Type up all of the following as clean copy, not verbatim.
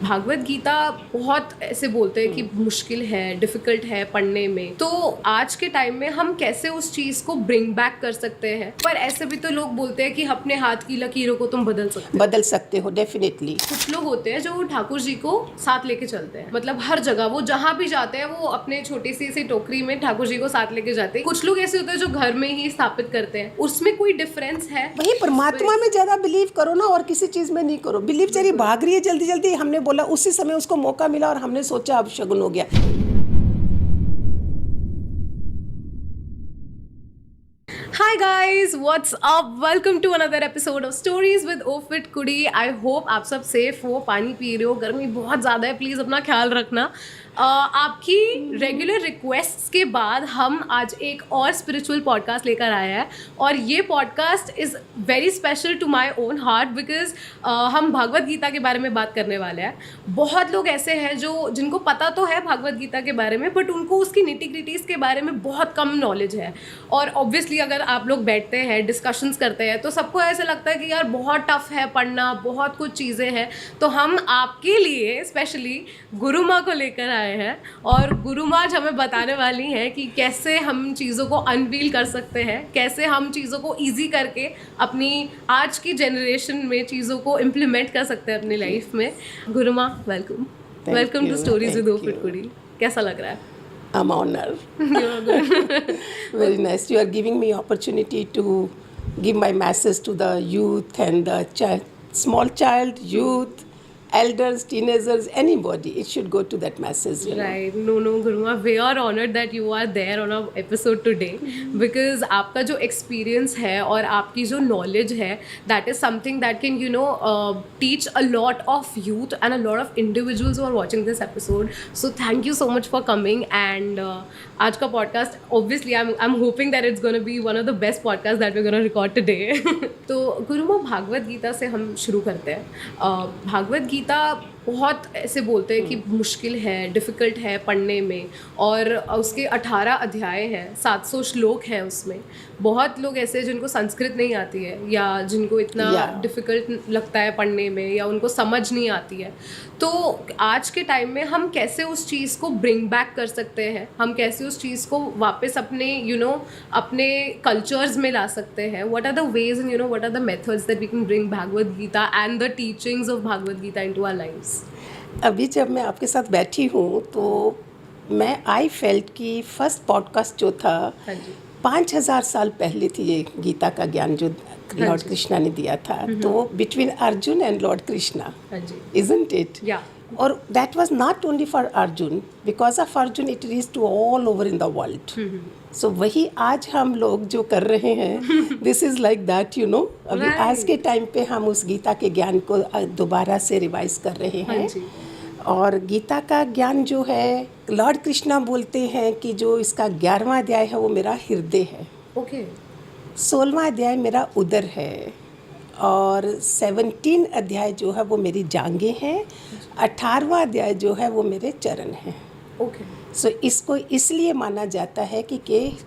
भागवत गीता बहुत ऐसे बोलते हैं कि मुश्किल है, डिफिकल्ट है पढ़ने में, तो आज के टाइम में हम कैसे उस चीज को ब्रिंग बैक कर सकते हैं। पर ऐसे भी तो लोग बोलते हैं कि अपने हाथ की लकीरों को तुम बदल सकते हो। डेफिनेटली। कुछ लोग होते हैं जो ठाकुर जी को साथ लेके चलते हैं, मतलब हर जगह वो जहाँ भी जाते हैं वो अपने छोटी सी टोकरी में ठाकुर जी को साथ लेके जाते हैं। कुछ लोग ऐसे होते हैं जो घर में ही स्थापित करते हैं, उसमें कोई डिफरेंस है? वही परमात्मा में ज्यादा बिलीव करो ना, और किसी चीज में नहीं करो। बिलीव चली भाग रही है जल्दी जल्दी, हमने बोला उसी समय उसको मौका मिला और हमने सोचा अब शगुन हो गया। Hi guys, what's up? Welcome to another episode of Stories with Ofit Kudi. I hope आप सब सेफ हो, पानी पी रहे हो, गर्मी बहुत ज़्यादा है, प्लीज़ अपना ख्याल रखना। आपकी रेगुलर रिक्वेस्ट्स के बाद हम आज एक और स्पिरिचुअल पॉडकास्ट लेकर आए हैं, और ये podcast is very special to my own heart because हम भागवत गीता के बारे में बात करने वाले हैं। बहुत लोग ऐसे हैं जिनको पता तो है भागवत गीता के बारे में, बट उनको उसकी निटी-ग्रिटीज़ के बारे में बहुत कम नॉलेज है। और ऑब्वियसली अगर आप लोग बैठते हैं, डिस्कशंस करते हैं, तो सबको ऐसे लगता है कि यार बहुत टफ है पढ़ना, बहुत कुछ चीज़ें हैं। तो हम आपके लिए स्पेशली गुरु माँ को लेकर आए हैं, और गुरु माँ हमें बताने वाली हैं कि कैसे हम चीज़ों को अनवील कर सकते हैं, कैसे हम चीज़ों को ईजी करके अपनी आज की जनरेशन में चीज़ों को इम्प्लीमेंट कर सकते हैं अपनी लाइफ में। गुरु माँ वेलकम टू स्टोरीज विद ओफिट कुडी। कैसा लग रहा है? I'm honored. Very nice. You are giving me opportunity to give my message to the youth and the small child, youth, elders, teenagers, anybody. It should go to that message. Right. No, Guruma, we are honored that you are there on our episode today because आपका जो experience है और आपकी जो knowledge है, that is something that can, teach a lot of youth and a lot of individuals who are watching this episode. So thank you so much for coming. And आज का podcast, obviously, I'm hoping that it's going to be one of the best podcasts that we're going to record today. तो गुरुमा, भागवत गीता से हम शुरू करते हैं। भागवत गीता बहुत ऐसे बोलते हैं कि मुश्किल है, डिफ़िकल्ट है पढ़ने में, और उसके 18 अध्याय हैं, 700 श्लोक हैं उसमें। बहुत लोग ऐसे जिनको संस्कृत नहीं आती है, या जिनको इतना डिफ़िकल्ट लगता है पढ़ने में, या उनको समझ नहीं आती है। तो आज के टाइम में हम कैसे उस चीज़ को ब्रिंग बैक कर सकते हैं, हम कैसे उस चीज़ को वापस अपने अपने कल्चर्स में ला सकते हैं? What are the ways and what are the methods that we can bring Bhagavad Gita and the teachings of Bhagavad Gita into our lives? अभी जब मैं आपके साथ बैठी हूँ तो आई फेल्ट कि फर्स्ट पॉडकास्ट जो था 5000 साल पहले थी ये गीता का ज्ञान जो लॉर्ड कृष्णा ने दिया था। तो between Arjun and lord Krishna, isn't it? और that was not only for Arjun, because of Arjun it reach to all over in the world. So वही आज हम लोग जो कर रहे हैं, दिस इज़ लाइक दैट, अभी आज के टाइम पे हम उस गीता के ज्ञान को दोबारा से रिवाइज कर रहे हैं। और गीता का ज्ञान जो है, लॉर्ड कृष्णा बोलते हैं कि जो इसका 11वां अध्याय है वो मेरा हृदय है। 16वां अध्याय मेरा उदर है, और 17 अध्याय जो है वो मेरी जांघें हैं, 18वां अध्याय जो है वो मेरे चरण हैं। सो इसको इसलिए माना जाता है कि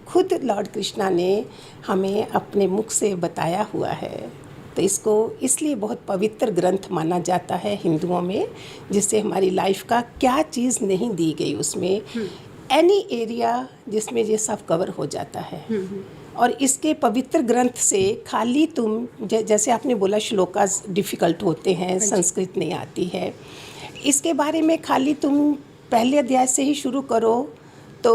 खुद लॉर्ड कृष्णा ने हमें अपने मुख से बताया हुआ है। तो इसको इसलिए बहुत पवित्र ग्रंथ माना जाता है हिंदुओं में, जिससे हमारी लाइफ का क्या चीज़ नहीं दी गई उसमें, एनी एरिया जिसमें ये सब कवर हो जाता है। और इसके पवित्र ग्रंथ से खाली तुम जैसे आपने बोला श्लोकास डिफ़िकल्ट होते हैं, संस्कृत नहीं आती है, इसके बारे में खाली तुम पहले अध्याय से ही शुरू करो। तो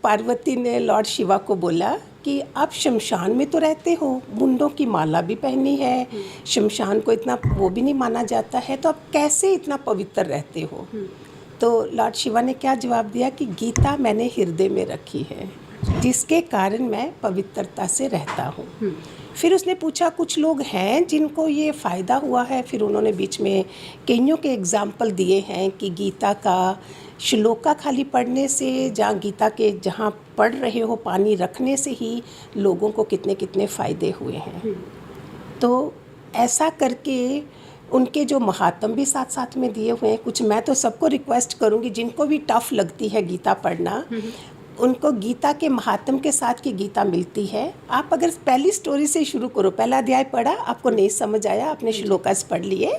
पार्वती ने लॉर्ड शिवा को बोला कि आप शमशान में तो रहते हो, मुंडों की माला भी पहनी है, शमशान को इतना वो भी नहीं माना जाता है, तो आप कैसे इतना पवित्र रहते हो? तो लॉर्ड शिवा ने क्या जवाब दिया कि गीता मैंने हृदय में रखी है, जिसके कारण मैं पवित्रता से रहता हूँ। फिर उसने पूछा कुछ लोग हैं जिनको ये फ़ायदा हुआ है, फिर उन्होंने बीच में कईयों के एग्जाम्पल दिए हैं कि गीता का श्लोका खाली पढ़ने से, जहाँ पढ़ रहे हो पानी रखने से ही लोगों को कितने कितने फ़ायदे हुए हैं। तो ऐसा करके उनके जो महात्म भी साथ साथ में दिए हुए हैं कुछ। मैं तो सबको रिक्वेस्ट करूँगी जिनको भी टफ़ लगती है गीता पढ़ना, उनको गीता के महात्म के साथ की गीता मिलती है। आप अगर पहली स्टोरी से शुरू करो, पहला अध्याय पढ़ा, आपको नहीं समझ आया, आपने श्लोकास पढ़ लिए,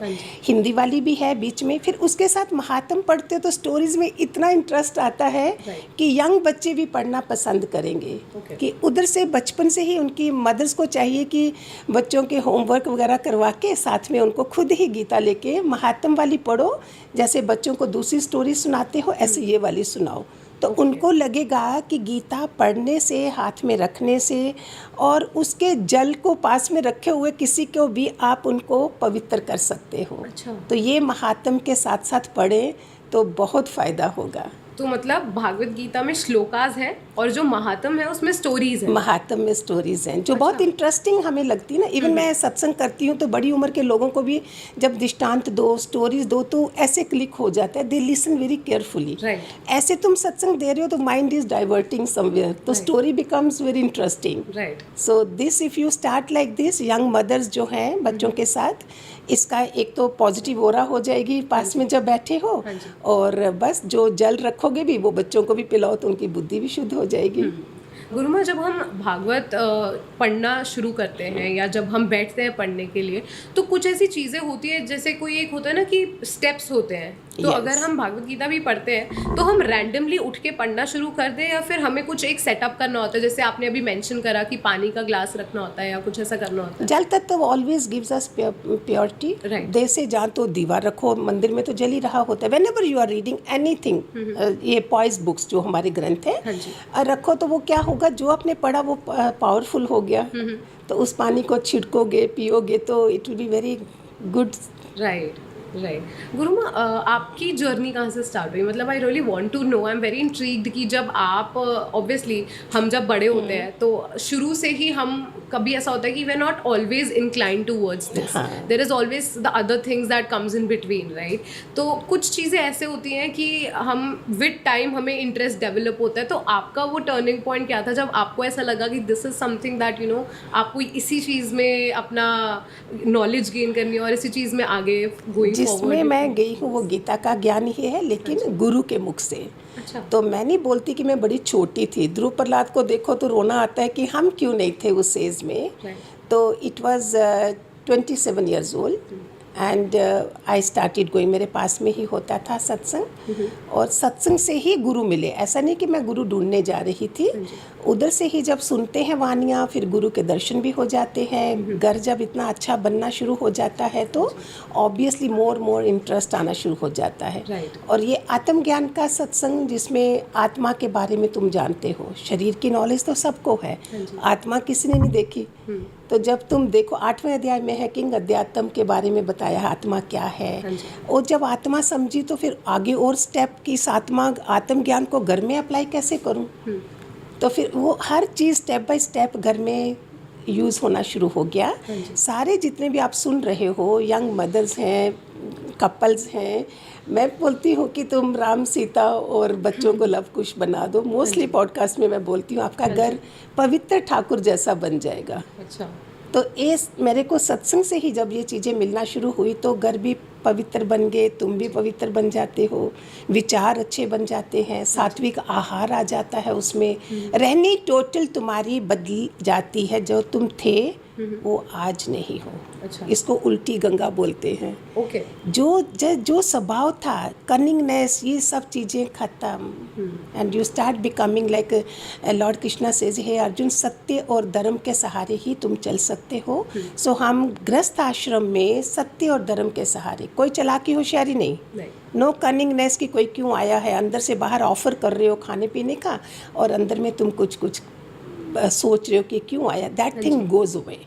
हिंदी वाली भी है बीच में, फिर उसके साथ महात्म पढ़ते हो तो स्टोरीज में इतना इंटरेस्ट आता है कि यंग बच्चे भी पढ़ना पसंद करेंगे। कि उधर से बचपन से ही उनकी मदर्स को चाहिए कि बच्चों के होमवर्क वगैरह करवा के साथ में उनको खुद ही गीता लेके महात्म वाली पढ़ो, जैसे बच्चों को दूसरी स्टोरी सुनाते हो ऐसे ये वाली सुनाओ। तो उनको लगेगा कि गीता पढ़ने से, हाथ में रखने से और उसके जल को पास में रखे हुए किसी को भी आप उनको पवित्र कर सकते हो। तो ये महात्म के साथ साथ पढ़ें तो बहुत फ़ायदा होगा। तो मतलब भागवत गीता में श्लोकास है और जो महात्म है उसमें स्टोरीज है। महात्म में स्टोरीज हैं जो बहुत इंटरेस्टिंग हमें लगती है ना। इवन मैं सत्संग करती हूँ तो बड़ी उम्र के लोगों को भी जब दृष्टांत दो, स्टोरीज दो तो ऐसे क्लिक हो जाता है, दे लिसन वेरी केयरफुली। ऐसे तुम सत्संग दे रहे हो तो माइंड इज डाइवर्टिंग समवेयर, तो story becomes very interesting. So this if you start like this, young mothers जो हैं बच्चों के साथ, इसका एक तो पॉजिटिव ओरा हो जाएगी पास में जब बैठे हो, और बस जो जल रखोगे भी वो बच्चों को भी पिलाओ तो उनकी बुद्धि भी शुद्ध हो जाएगी। गुरुमा, जब हम भागवत पढ़ना शुरू करते हैं या जब हम बैठते हैं पढ़ने के लिए तो कुछ ऐसी चीज़ें होती है, जैसे कोई एक होता है ना कि स्टेप्स होते हैं, तो अगर हम भागवत गीता भी पढ़ते हैं तो हम रैंडमली उठ के पढ़ना शुरू कर दें या फिर हमें कुछ एक सेटअप करना होता है, जैसे आपने अभी मेंशन करा कि पानी का ग्लास रखना होता है या कुछ ऐसा करना होता है? जल तत्व ऑलवेज गिव्स अस प्योरिटी। दे से जहाँ तो दीवार रखो, मंदिर में तो जल ही रहा होता है। Whenever you are reading anything, ये पॉइज बुक्स जो हमारे ग्रंथ है रखो, तो वो क्या होगा, जो आपने पढ़ा वो पावरफुल हो गया, तो उस पानी को छिड़कोगे, पियोगे तो it will be very good. Right. Gurumaa, आपकी जर्नी कहाँ से स्टार्ट हुई? मतलब I really want to know, I am very intrigued कि जब आप ऑब्वियसली हम जब बड़े होते हैं तो शुरू से ही हम, कभी ऐसा होता है कि we are not always inclined towards this, there is always the other things that comes in between, right? तो कुछ चीज़ें ऐसे होती हैं कि हम विद टाइम हमें इंटरेस्ट डेवलप होता है, तो आपका वो टर्निंग पॉइंट क्या था जब आपको ऐसा लगा कि this is something that you know आपको इसी चीज़ में अपना नॉलेज गेन करनी है और इसी चीज़ में आगे गोइंग? जिसमें मैं गई हूँ वो गीता का ज्ञान ही है, लेकिन गुरु के मुख से। तो मैं नहीं बोलती कि मैं बड़ी छोटी थी। ध्रुव प्रहलाद को देखो तो रोना आता है कि हम क्यों नहीं थे उस एज में। तो it was 27 years old and I started going. मेरे पास में ही होता था सत्संग, और सत्संग से ही गुरु मिले। ऐसा नहीं कि मैं गुरु ढूंढने जा रही थी, उधर से ही जब सुनते हैं वानियाँ फिर गुरु के दर्शन भी हो जाते हैं। घर जब इतना अच्छा बनना शुरू हो जाता है तो ऑब्वियसली मोर इंटरेस्ट आना शुरू हो जाता है। और ये आत्मज्ञान का सत्संग जिसमें आत्मा के बारे में तुम जानते हो, शरीर की नॉलेज तो सबको है, आत्मा किसी ने नहीं देखी। तो जब तुम देखो 8वें अध्याय में है किंग अध्यात्म के बारे में बताया, आत्मा क्या है। और जब आत्मा समझी तो फिर आगे और स्टेप की इस आत्मज्ञान को घर में अप्लाई कैसे करूं। तो फिर वो हर चीज़ स्टेप बाय स्टेप घर में यूज़ होना शुरू हो गया। सारे जितने भी आप सुन रहे हो, यंग मदर्स हैं, कपल्स हैं, मैं बोलती हूँ कि तुम राम सीता और बच्चों को लव कुश बना दो। मोस्टली पॉडकास्ट में मैं बोलती हूँ आपका घर पवित्र ठाकुर जैसा बन जाएगा। अच्छा। तो ये मेरे को सत्संग से ही जब ये चीज़ें मिलना शुरू हुई तो घर भी पवित्र बन गए, तुम भी पवित्र बन जाते हो, विचार अच्छे बन जाते हैं, सात्विक आहार आ जाता है उसमें, रहनी टोटल तुम्हारी बदल जाती है। जो तुम थे वो आज नहीं हो। अच्छा। इसको उल्टी गंगा बोलते हैं। ओके। जो स्वभाव था, कनिंगनेस, ये सब चीज़ें खत्म, and you start becoming like lord Krishna says, हे अर्जुन, सत्य और धर्म के सहारे ही तुम चल सकते हो। सो हम गृहस्थ आश्रम में सत्य और धर्म के सहारे, कोई चालाकी होशियारी नहीं, नो कनिंगनेस की कोई क्यों आया है, अंदर से बाहर ऑफर कर रहे हो खाने पीने का और अंदर में तुम कुछ सोच रहे हो कि क्यों आया। That thing goes away,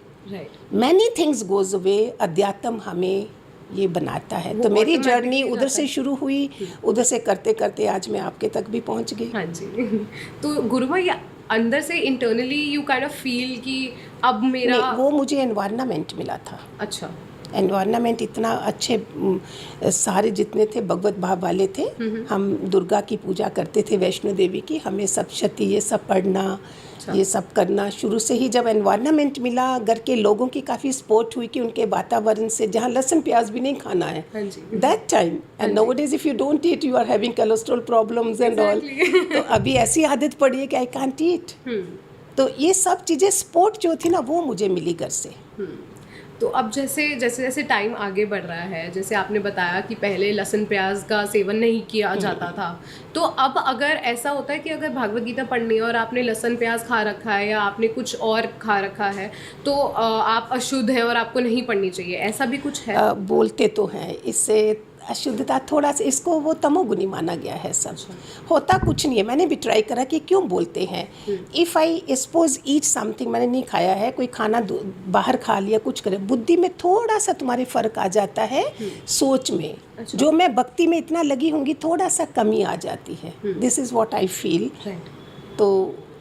many things goes away. अध्यात्म हमें ये बनाता है। तो मेरी जर्नी उधर से शुरू हुई, उधर से करते करते आज मैं आपके तक भी पहुंच गई। हाँ जी। तो गुरुमा, ये अंदर से internally you kind of feel कि अब मेरा वो मुझे एनवायरनमेंट मिला था। अच्छा। एनवायरनमेंट इतना अच्छे सारे जितने थे भगवत भाव वाले थे। हम दुर्गा की पूजा करते थे, वैष्णो देवी की, हमें सब क्षति ये सब पढ़ना, ये सब करना शुरू से ही। जब एनवायरनमेंट मिला, घर के लोगों की काफ़ी सपोर्ट हुई कि उनके वातावरण से जहाँ लहसुन प्याज भी नहीं खाना है that time, and nowadays if you don't eat you are having cholesterol problems and all. तो अभी ऐसी आदत पड़ी है कि आई कांट ईट। तो ये सब चीज़ें सपोर्ट जो थी ना वो मुझे मिली घर से। तो अब जैसे जैसे जैसे टाइम आगे बढ़ रहा है, जैसे आपने बताया कि पहले लहसुन प्याज का सेवन नहीं किया जाता था, तो अब अगर ऐसा होता है कि अगर भागवत गीता पढ़नी है और आपने लहसुन प्याज खा रखा है या आपने कुछ और खा रखा है तो आप अशुद्ध है और आपको नहीं पढ़नी चाहिए, ऐसा भी कुछ है? बोलते तो हैं, इससे अशुद्धता थोड़ा सा इसको वो तमोगुनी माना गया है। सब होता कुछ नहीं है। मैंने भी ट्राई करा कि क्यों बोलते हैं। If I suppose eat something, मैंने नहीं खाया है, कोई खाना बाहर खा लिया, कुछ करे, बुद्धि में थोड़ा सा तुम्हारे फ़र्क आ जाता है, सोच में। जो मैं भक्ति में इतना लगी होंगी थोड़ा सा कमी आ जाती है। This is what I feel. तो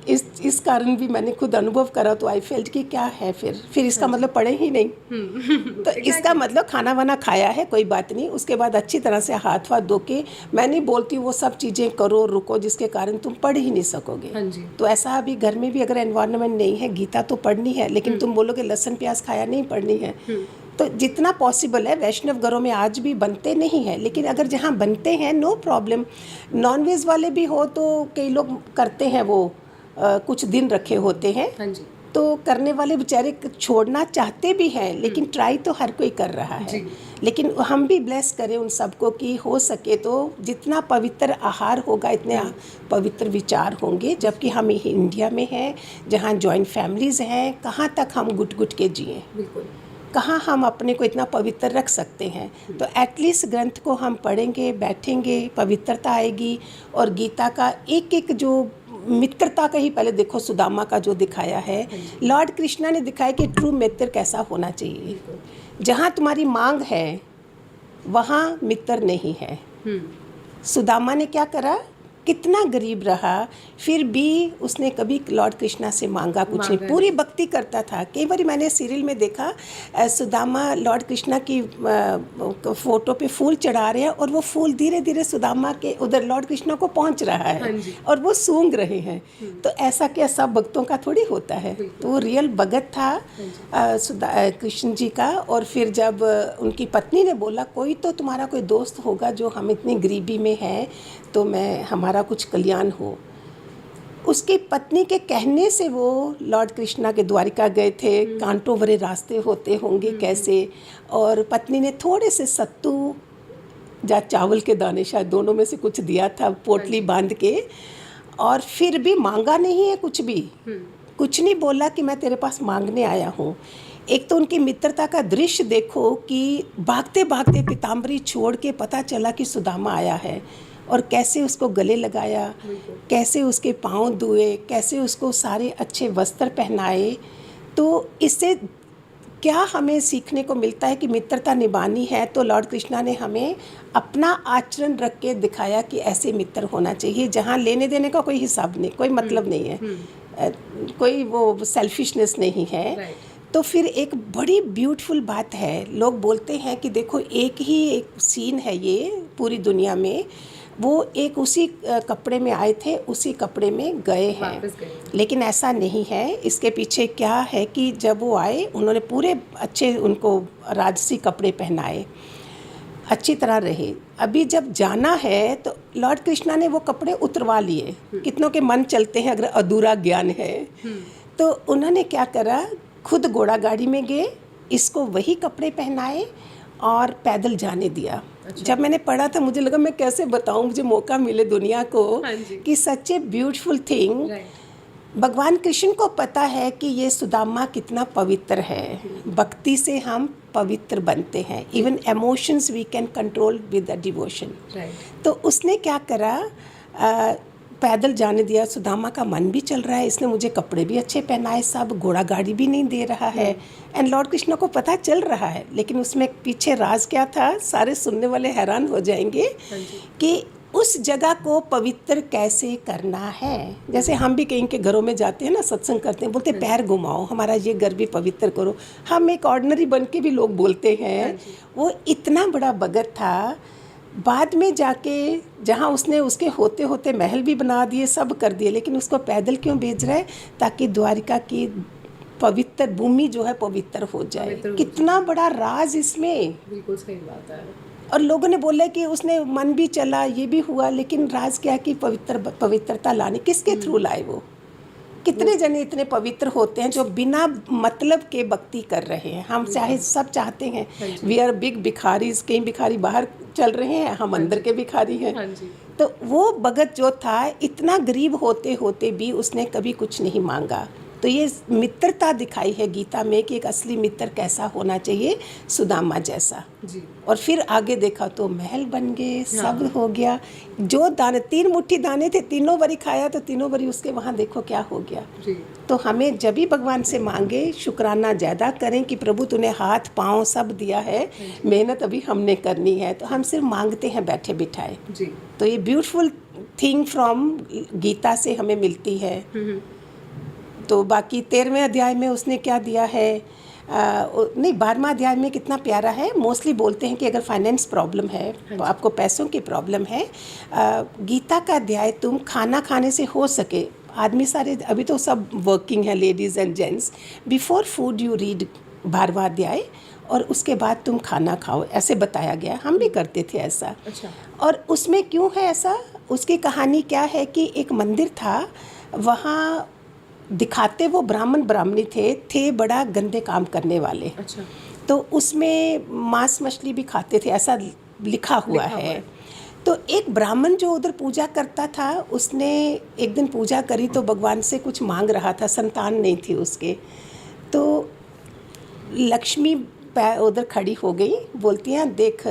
इस कारण भी मैंने खुद अनुभव करा, तो आई फेल्ट कि क्या है फिर इसका मतलब पढ़े ही नहीं। तो इसका मतलब खाना वाना खाया है कोई बात नहीं, उसके बाद अच्छी तरह से हाथ वाथ धो के, मैं नहीं बोलती वो सब चीज़ें करो रुको जिसके कारण तुम पढ़ ही नहीं सकोगे। तो ऐसा अभी घर में भी अगर एनवायरनमेंट नहीं है, गीता तो पढ़नी है, लेकिन तुम बोलोगे लहसुन प्याज खाया नहीं पढ़नी है, तो जितना पॉसिबल है। वैष्णव घरों में आज भी बनते नहीं हैं, लेकिन अगर जहाँ बनते हैं नो प्रॉब्लम। नॉनवेज वाले भी हो तो कई लोग करते हैं, वो कुछ दिन रखे होते हैं। तो करने वाले बेचारे छोड़ना चाहते भी हैं, लेकिन ट्राई तो हर कोई कर रहा है। लेकिन हम भी ब्लेस करें उन सबको कि हो सके तो जितना पवित्र आहार होगा इतने पवित्र विचार होंगे। जबकि हम इंडिया में हैं जहाँ जॉइंट फैमिलीज़ हैं, कहाँ तक हम गुट गुट के जिए, कहाँ हम अपने को इतना पवित्र रख सकते हैं। तो एटलीस्ट ग्रंथ को हम पढ़ेंगे, बैठेंगे, पवित्रता आएगी। और गीता का एक एक जो मित्रता का ही पहले देखो, सुदामा का जो दिखाया है, लॉर्ड कृष्णा ने दिखाया कि ट्रू मित्र कैसा होना चाहिए। जहाँ तुम्हारी मांग है वहाँ मित्र नहीं है। सुदामा ने क्या करा, कितना गरीब रहा, फिर भी उसने कभी लॉर्ड कृष्णा से मांगा कुछ नहीं, पूरी भक्ति करता था। कई बार मैंने सीरियल में देखा, सुदामा लॉर्ड कृष्णा की फोटो पे फूल चढ़ा रहे हैं और वो फूल धीरे धीरे सुदामा के उधर लॉर्ड कृष्णा को पहुंच रहा है और वो सूंघ रहे हैं। तो ऐसा क्या सब भक्तों का थोड़ी होता है। तो वो रियल भगत था कृष्ण जी का। और फिर जब उनकी पत्नी ने बोला कोई तो तुम्हारा कोई दोस्त होगा जो हम इतनी गरीबी में है, तो मैं हमारा कुछ कल्याण हो। उसकी पत्नी के कहने से वो लॉर्ड कृष्णा के द्वारिका गए थे। कांटों भरे रास्ते होते होंगे कैसे, और पत्नी ने थोड़े से सत्तू या चावल के दाने, शायद दोनों में से कुछ दिया था, पोटली बांध के। और फिर भी मांगा नहीं है कुछ भी, कुछ नहीं बोला कि मैं तेरे पास मांगने आया हूँ। एक तो उनकी मित्रता का दृश्य देखो कि भागते भागते पीताम्बरी छोड़ के पता चला कि सुदामा आया है, और कैसे उसको गले लगाया, कैसे उसके पाँव धुए, कैसे उसको सारे अच्छे वस्त्र पहनाए। तो इससे क्या हमें सीखने को मिलता है कि मित्रता निभानी है तो लॉर्ड कृष्णा ने हमें अपना आचरण रख के दिखाया कि ऐसे मित्र होना चाहिए जहाँ लेने देने का कोई हिसाब नहीं, कोई मतलब नहीं है, कोई वो सेल्फिशनेस नहीं है। तो फिर एक बड़ी ब्यूटीफुल बात है, लोग बोलते हैं कि देखो एक ही एक सीन है ये पूरी दुनिया में, वो एक उसी कपड़े में आए थे, उसी कपड़े में गए हैं, लेकिन ऐसा नहीं है। इसके पीछे क्या है कि जब वो आए उन्होंने पूरे अच्छे उनको राजसी कपड़े पहनाए, अच्छी तरह रहे। अभी जब जाना है तो लॉर्ड कृष्णा ने वो कपड़े उतरवा लिए। कितनों के मन चलते हैं अगर अधूरा ज्ञान है, तो उन्होंने क्या करा, खुद घोड़ा गाड़ी में गए, इसको वही कपड़े पहनाए और पैदल जाने दिया। जब मैंने पढ़ा था मुझे लगा मैं कैसे बताऊं, मुझे मौका मिले दुनिया को कि सच ए ब्यूटीफुल थिंग। भगवान कृष्ण को पता है कि ये सुदामा कितना पवित्र है। भक्ति से हम पवित्र बनते हैं, even emotions we can control with the devotion. तो उसने क्या करा, पैदल जाने दिया। सुदामा का मन भी चल रहा है, इसने मुझे कपड़े भी अच्छे पहनाए, सब घोड़ा गाड़ी भी नहीं दे रहा है, एंड लॉर्ड कृष्ण को पता चल रहा है। लेकिन उसमें पीछे राज क्या था, सारे सुनने वाले हैरान हो जाएंगे कि उस जगह को पवित्र कैसे करना है। जैसे हम भी कहीं के घरों में जाते हैं ना, सत्संग करते हैं, बोलते पैर घुमाओ, हमारा ये घर भी पवित्र करो। हम एक ऑर्डिनरी बन के भी लोग बोलते हैं। वो इतना बड़ा भगत था, बाद में जाके जहाँ उसने उसके होते होते महल भी बना दिए, सब कर दिए, लेकिन उसको पैदल क्यों भेज रहा है? ताकि द्वारिका की पवित्र भूमि जो है पवित्र हो जाए। कितना बड़ा राज इसमें। बिल्कुल सही बात है। और लोगों ने बोला कि उसने मन भी चला, ये भी हुआ, लेकिन राज क्या कि पवित्रता लाने किसके थ्रू लाए वो? कितने जने इतने पवित्र होते हैं जो बिना मतलब के भक्ति कर रहे हैं। हम चाहे सब चाहते हैं, वी आर बिग भिखारीज, कई भिखारी बाहर चल रहे हैं, हम अंदर के भिखारी हैं। तो वो भगत जो था, इतना गरीब होते होते भी उसने कभी कुछ नहीं मांगा। तो ये मित्रता दिखाई है गीता में कि एक असली मित्र कैसा होना चाहिए, सुदामा जैसा जी। और फिर आगे देखा तो महल बन गए, सब हो गया। जो दाने, 3 मुट्ठी दाने थे, तीनों बारी खाया तो तीनों बारी उसके वहाँ देखो क्या हो गया जी। तो हमें जब भी भगवान से मांगे, शुक्राना ज़्यादा करें कि प्रभु तूने हाथ पाँव सब दिया है, मेहनत अभी हमने करनी है। तो हम सिर्फ मांगते हैं बैठे बिठाए जी। तो ये ब्यूटीफुल थिंग फ्रॉम गीता से हमें मिलती है। तो बाकी 13वें अध्याय में उसने क्या दिया है, नहीं 12वां अध्याय में कितना प्यारा है। मोस्टली बोलते हैं कि अगर फाइनेंस प्रॉब्लम है, तो आपको पैसों की प्रॉब्लम है, गीता का अध्याय तुम खाना खाने से हो सके, आदमी सारे अभी तो सब वर्किंग है, ladies and gents, before food you read 12वां अध्याय और उसके बाद तुम खाना खाओ, ऐसे बताया गया। हम भी करते थे ऐसा। अच्छा। और उसमें क्यों है ऐसा, उसकी कहानी क्या है कि एक मंदिर था, वहाँ दिखाते वो ब्राह्मण ब्राह्मणी थे बड़ा गंदे काम करने वाले। अच्छा। तो उसमें मांस मछली भी खाते थे, ऐसा लिखा हुआ है। तो एक ब्राह्मण जो उधर पूजा करता था, उसने एक दिन पूजा करी तो भगवान से कुछ मांग रहा था, संतान नहीं थी उसके। तो लक्ष्मी उधर खड़ी हो गई, बोलती हैं देख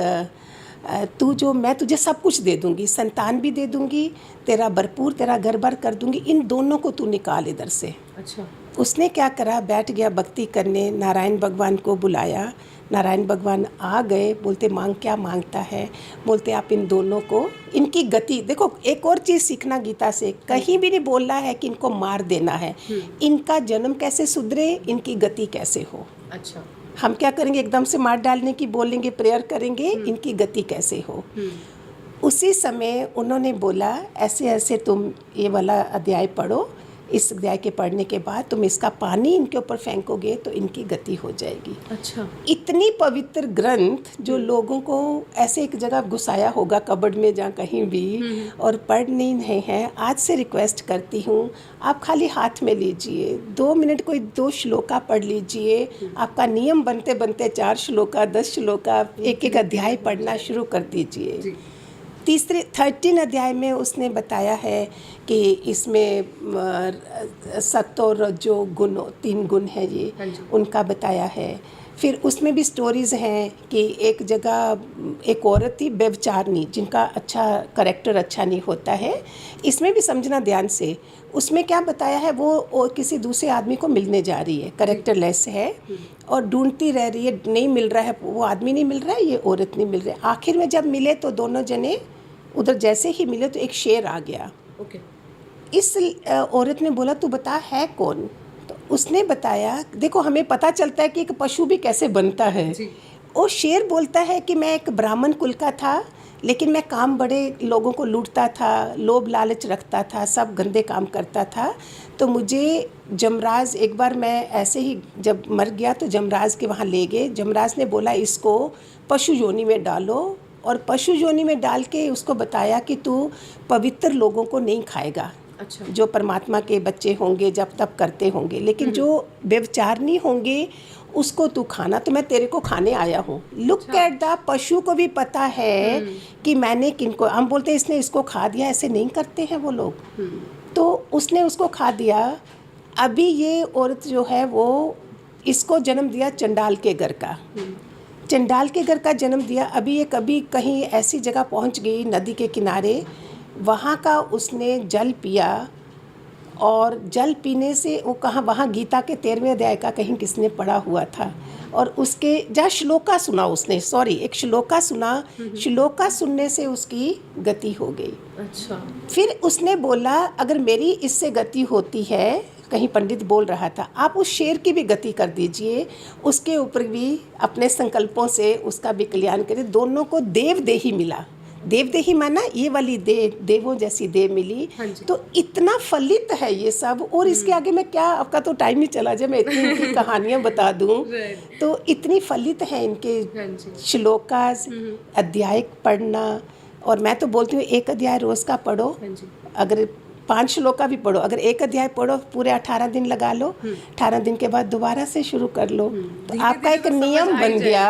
तू जो, मैं तुझे सब कुछ दे दूंगी, संतान भी दे दूंगी, तेरा भरपूर तेरा घर भर कर दूंगी, इन दोनों को तू निकाल इधर से। अच्छा। उसने क्या करा, बैठ गया भक्ति करने, नारायण भगवान को बुलाया, नारायण भगवान आ गए, बोलते मांग, क्या मांगता है? बोलते आप इन दोनों को, इनकी गति देखो। एक और चीज़ सीखना गीता से, कहीं भी नहीं बोल रहा है कि इनको मार देना है, इनका जन्म कैसे सुधरे, इनकी गति कैसे हो। अच्छा। हम क्या करेंगे, एकदम से मार डालने की बोलेंगे, प्रेयर करेंगे, इनकी गति कैसे हो। उसी समय उन्होंने बोला ऐसे ऐसे तुम ये वाला अध्याय पढ़ो, इस अध्याय के पढ़ने के बाद तुम इसका पानी इनके ऊपर फेंकोगे तो इनकी गति हो जाएगी। अच्छा। इतनी पवित्र ग्रंथ जो लोगों को ऐसे एक जगह घुसाया होगा, कबर्ड में जहाँ कहीं भी, और पढ़ नहीं है। आज से रिक्वेस्ट करती हूँ, आप खाली हाथ में लीजिए, 2 मिनट कोई 2 श्लोका पढ़ लीजिए। आपका नियम बनते बनते 4 श्लोका, 10 श्लोका, एक एक अध्याय पढ़ना शुरू कर दीजिए। 13 अध्याय में उसने बताया है कि इसमें सत्व और रजो गुण, 3 गुण हैं ये, उनका बताया है। फिर उसमें भी स्टोरीज़ हैं कि एक जगह एक औरत थी व्यभिचारिणी, जिनका अच्छा करेक्टर अच्छा नहीं होता है। इसमें भी समझना ध्यान से, उसमें क्या बताया है, वो किसी दूसरे आदमी को मिलने जा रही है, करेक्टर लेस है, और ढूंढती रह रही है, नहीं मिल रहा है, वो आदमी नहीं मिल रहा है, ये औरत नहीं मिल रही है। आखिर में जब मिले तो दोनों जने उधर जैसे ही मिले तो एक शेर आ गया। ओके। इस औरत ने बोला तू बता है कौन? तो उसने बताया, देखो हमें पता चलता है कि एक पशु भी कैसे बनता है। वो शेर बोलता है कि मैं एक ब्राह्मण कुल का था, लेकिन मैं काम बड़े लोगों को लूटता था, लोभ लालच रखता था, सब गंदे काम करता था। तो मुझे जमराज, एक बार मैं ऐसे ही जब मर गया तो जमराज के वहाँ ले गए। जमराज ने बोला इसको पशु योनि में डालो, और पशु योनि में डाल के उसको बताया कि तू पवित्र लोगों को नहीं खाएगा। अच्छा। जो परमात्मा के बच्चे होंगे, जब तब करते होंगे, लेकिन जो व्यभिचारिणी होंगे उसको तू खाना, तो मैं तेरे को खाने आया हूँ। लुक एट द, पशु को भी पता है कि मैंने किनको, हम बोलते हैं इसने इसको खा दिया, ऐसे नहीं करते हैं वो लोग। तो उसने उसको खा दिया। अभी ये औरत जो है वो, इसको जन्म दिया चंडाल के घर का, चंडाल के घर का जन्म दिया। अभी ये कभी कहीं ऐसी जगह पहुंच गई नदी के किनारे, वहाँ का उसने जल पिया और जल पीने से वो कहाँ, वहाँ गीता के 13वें अध्याय का कहीं किसने पढ़ा हुआ था, और उसके जहाँ श्लोका सुना उसने, सॉरी एक श्लोका सुना, श्लोका सुनने से उसकी गति हो गई। अच्छा। फिर उसने बोला अगर मेरी इससे गति होती है, कहीं पंडित बोल रहा था, आप उस शेर की भी गति कर दीजिए, उसके ऊपर भी अपने संकल्पों से उसका भी कल्याण करिए। दोनों को देवदेही मिला, देवदेही माना ये वाली देवों जैसी देव मिली। हाँ जी। तो इतना फलित है ये सब, और इसके आगे मैं क्या, आपका तो टाइम ही चला जाए, मैं इतनी इनकी कहानियाँ बता दूँ। तो इतनी फलित है इनके श्लोकास, अध्याय पढ़ना। और मैं तो बोलती हूँ एक अध्याय रोज़ का पढ़ो, अगर 5 श्लोका भी पढ़ो, अगर एक अध्याय पढ़ो पूरे 18 दिन लगा लो, 18 दिन के बाद दोबारा से शुरू कर लो, तो आपका एक नियम बन गया।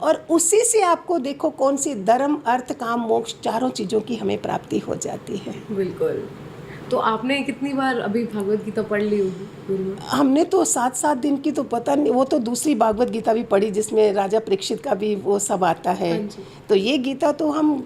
और उसी से आपको देखो कौन सी धर्म, अर्थ, काम, मोक्ष, चारों चीज़ों की हमें प्राप्ति हो जाती है। बिल्कुल। तो आपने कितनी बार अभी भागवत गीता पढ़ ली होगी? हमने तो 7-7 दिन की तो पता नहीं, वो तो दूसरी भागवत गीता भी पढ़ी जिसमें राजा परीक्षित का भी वो सब आता है। तो ये गीता तो हम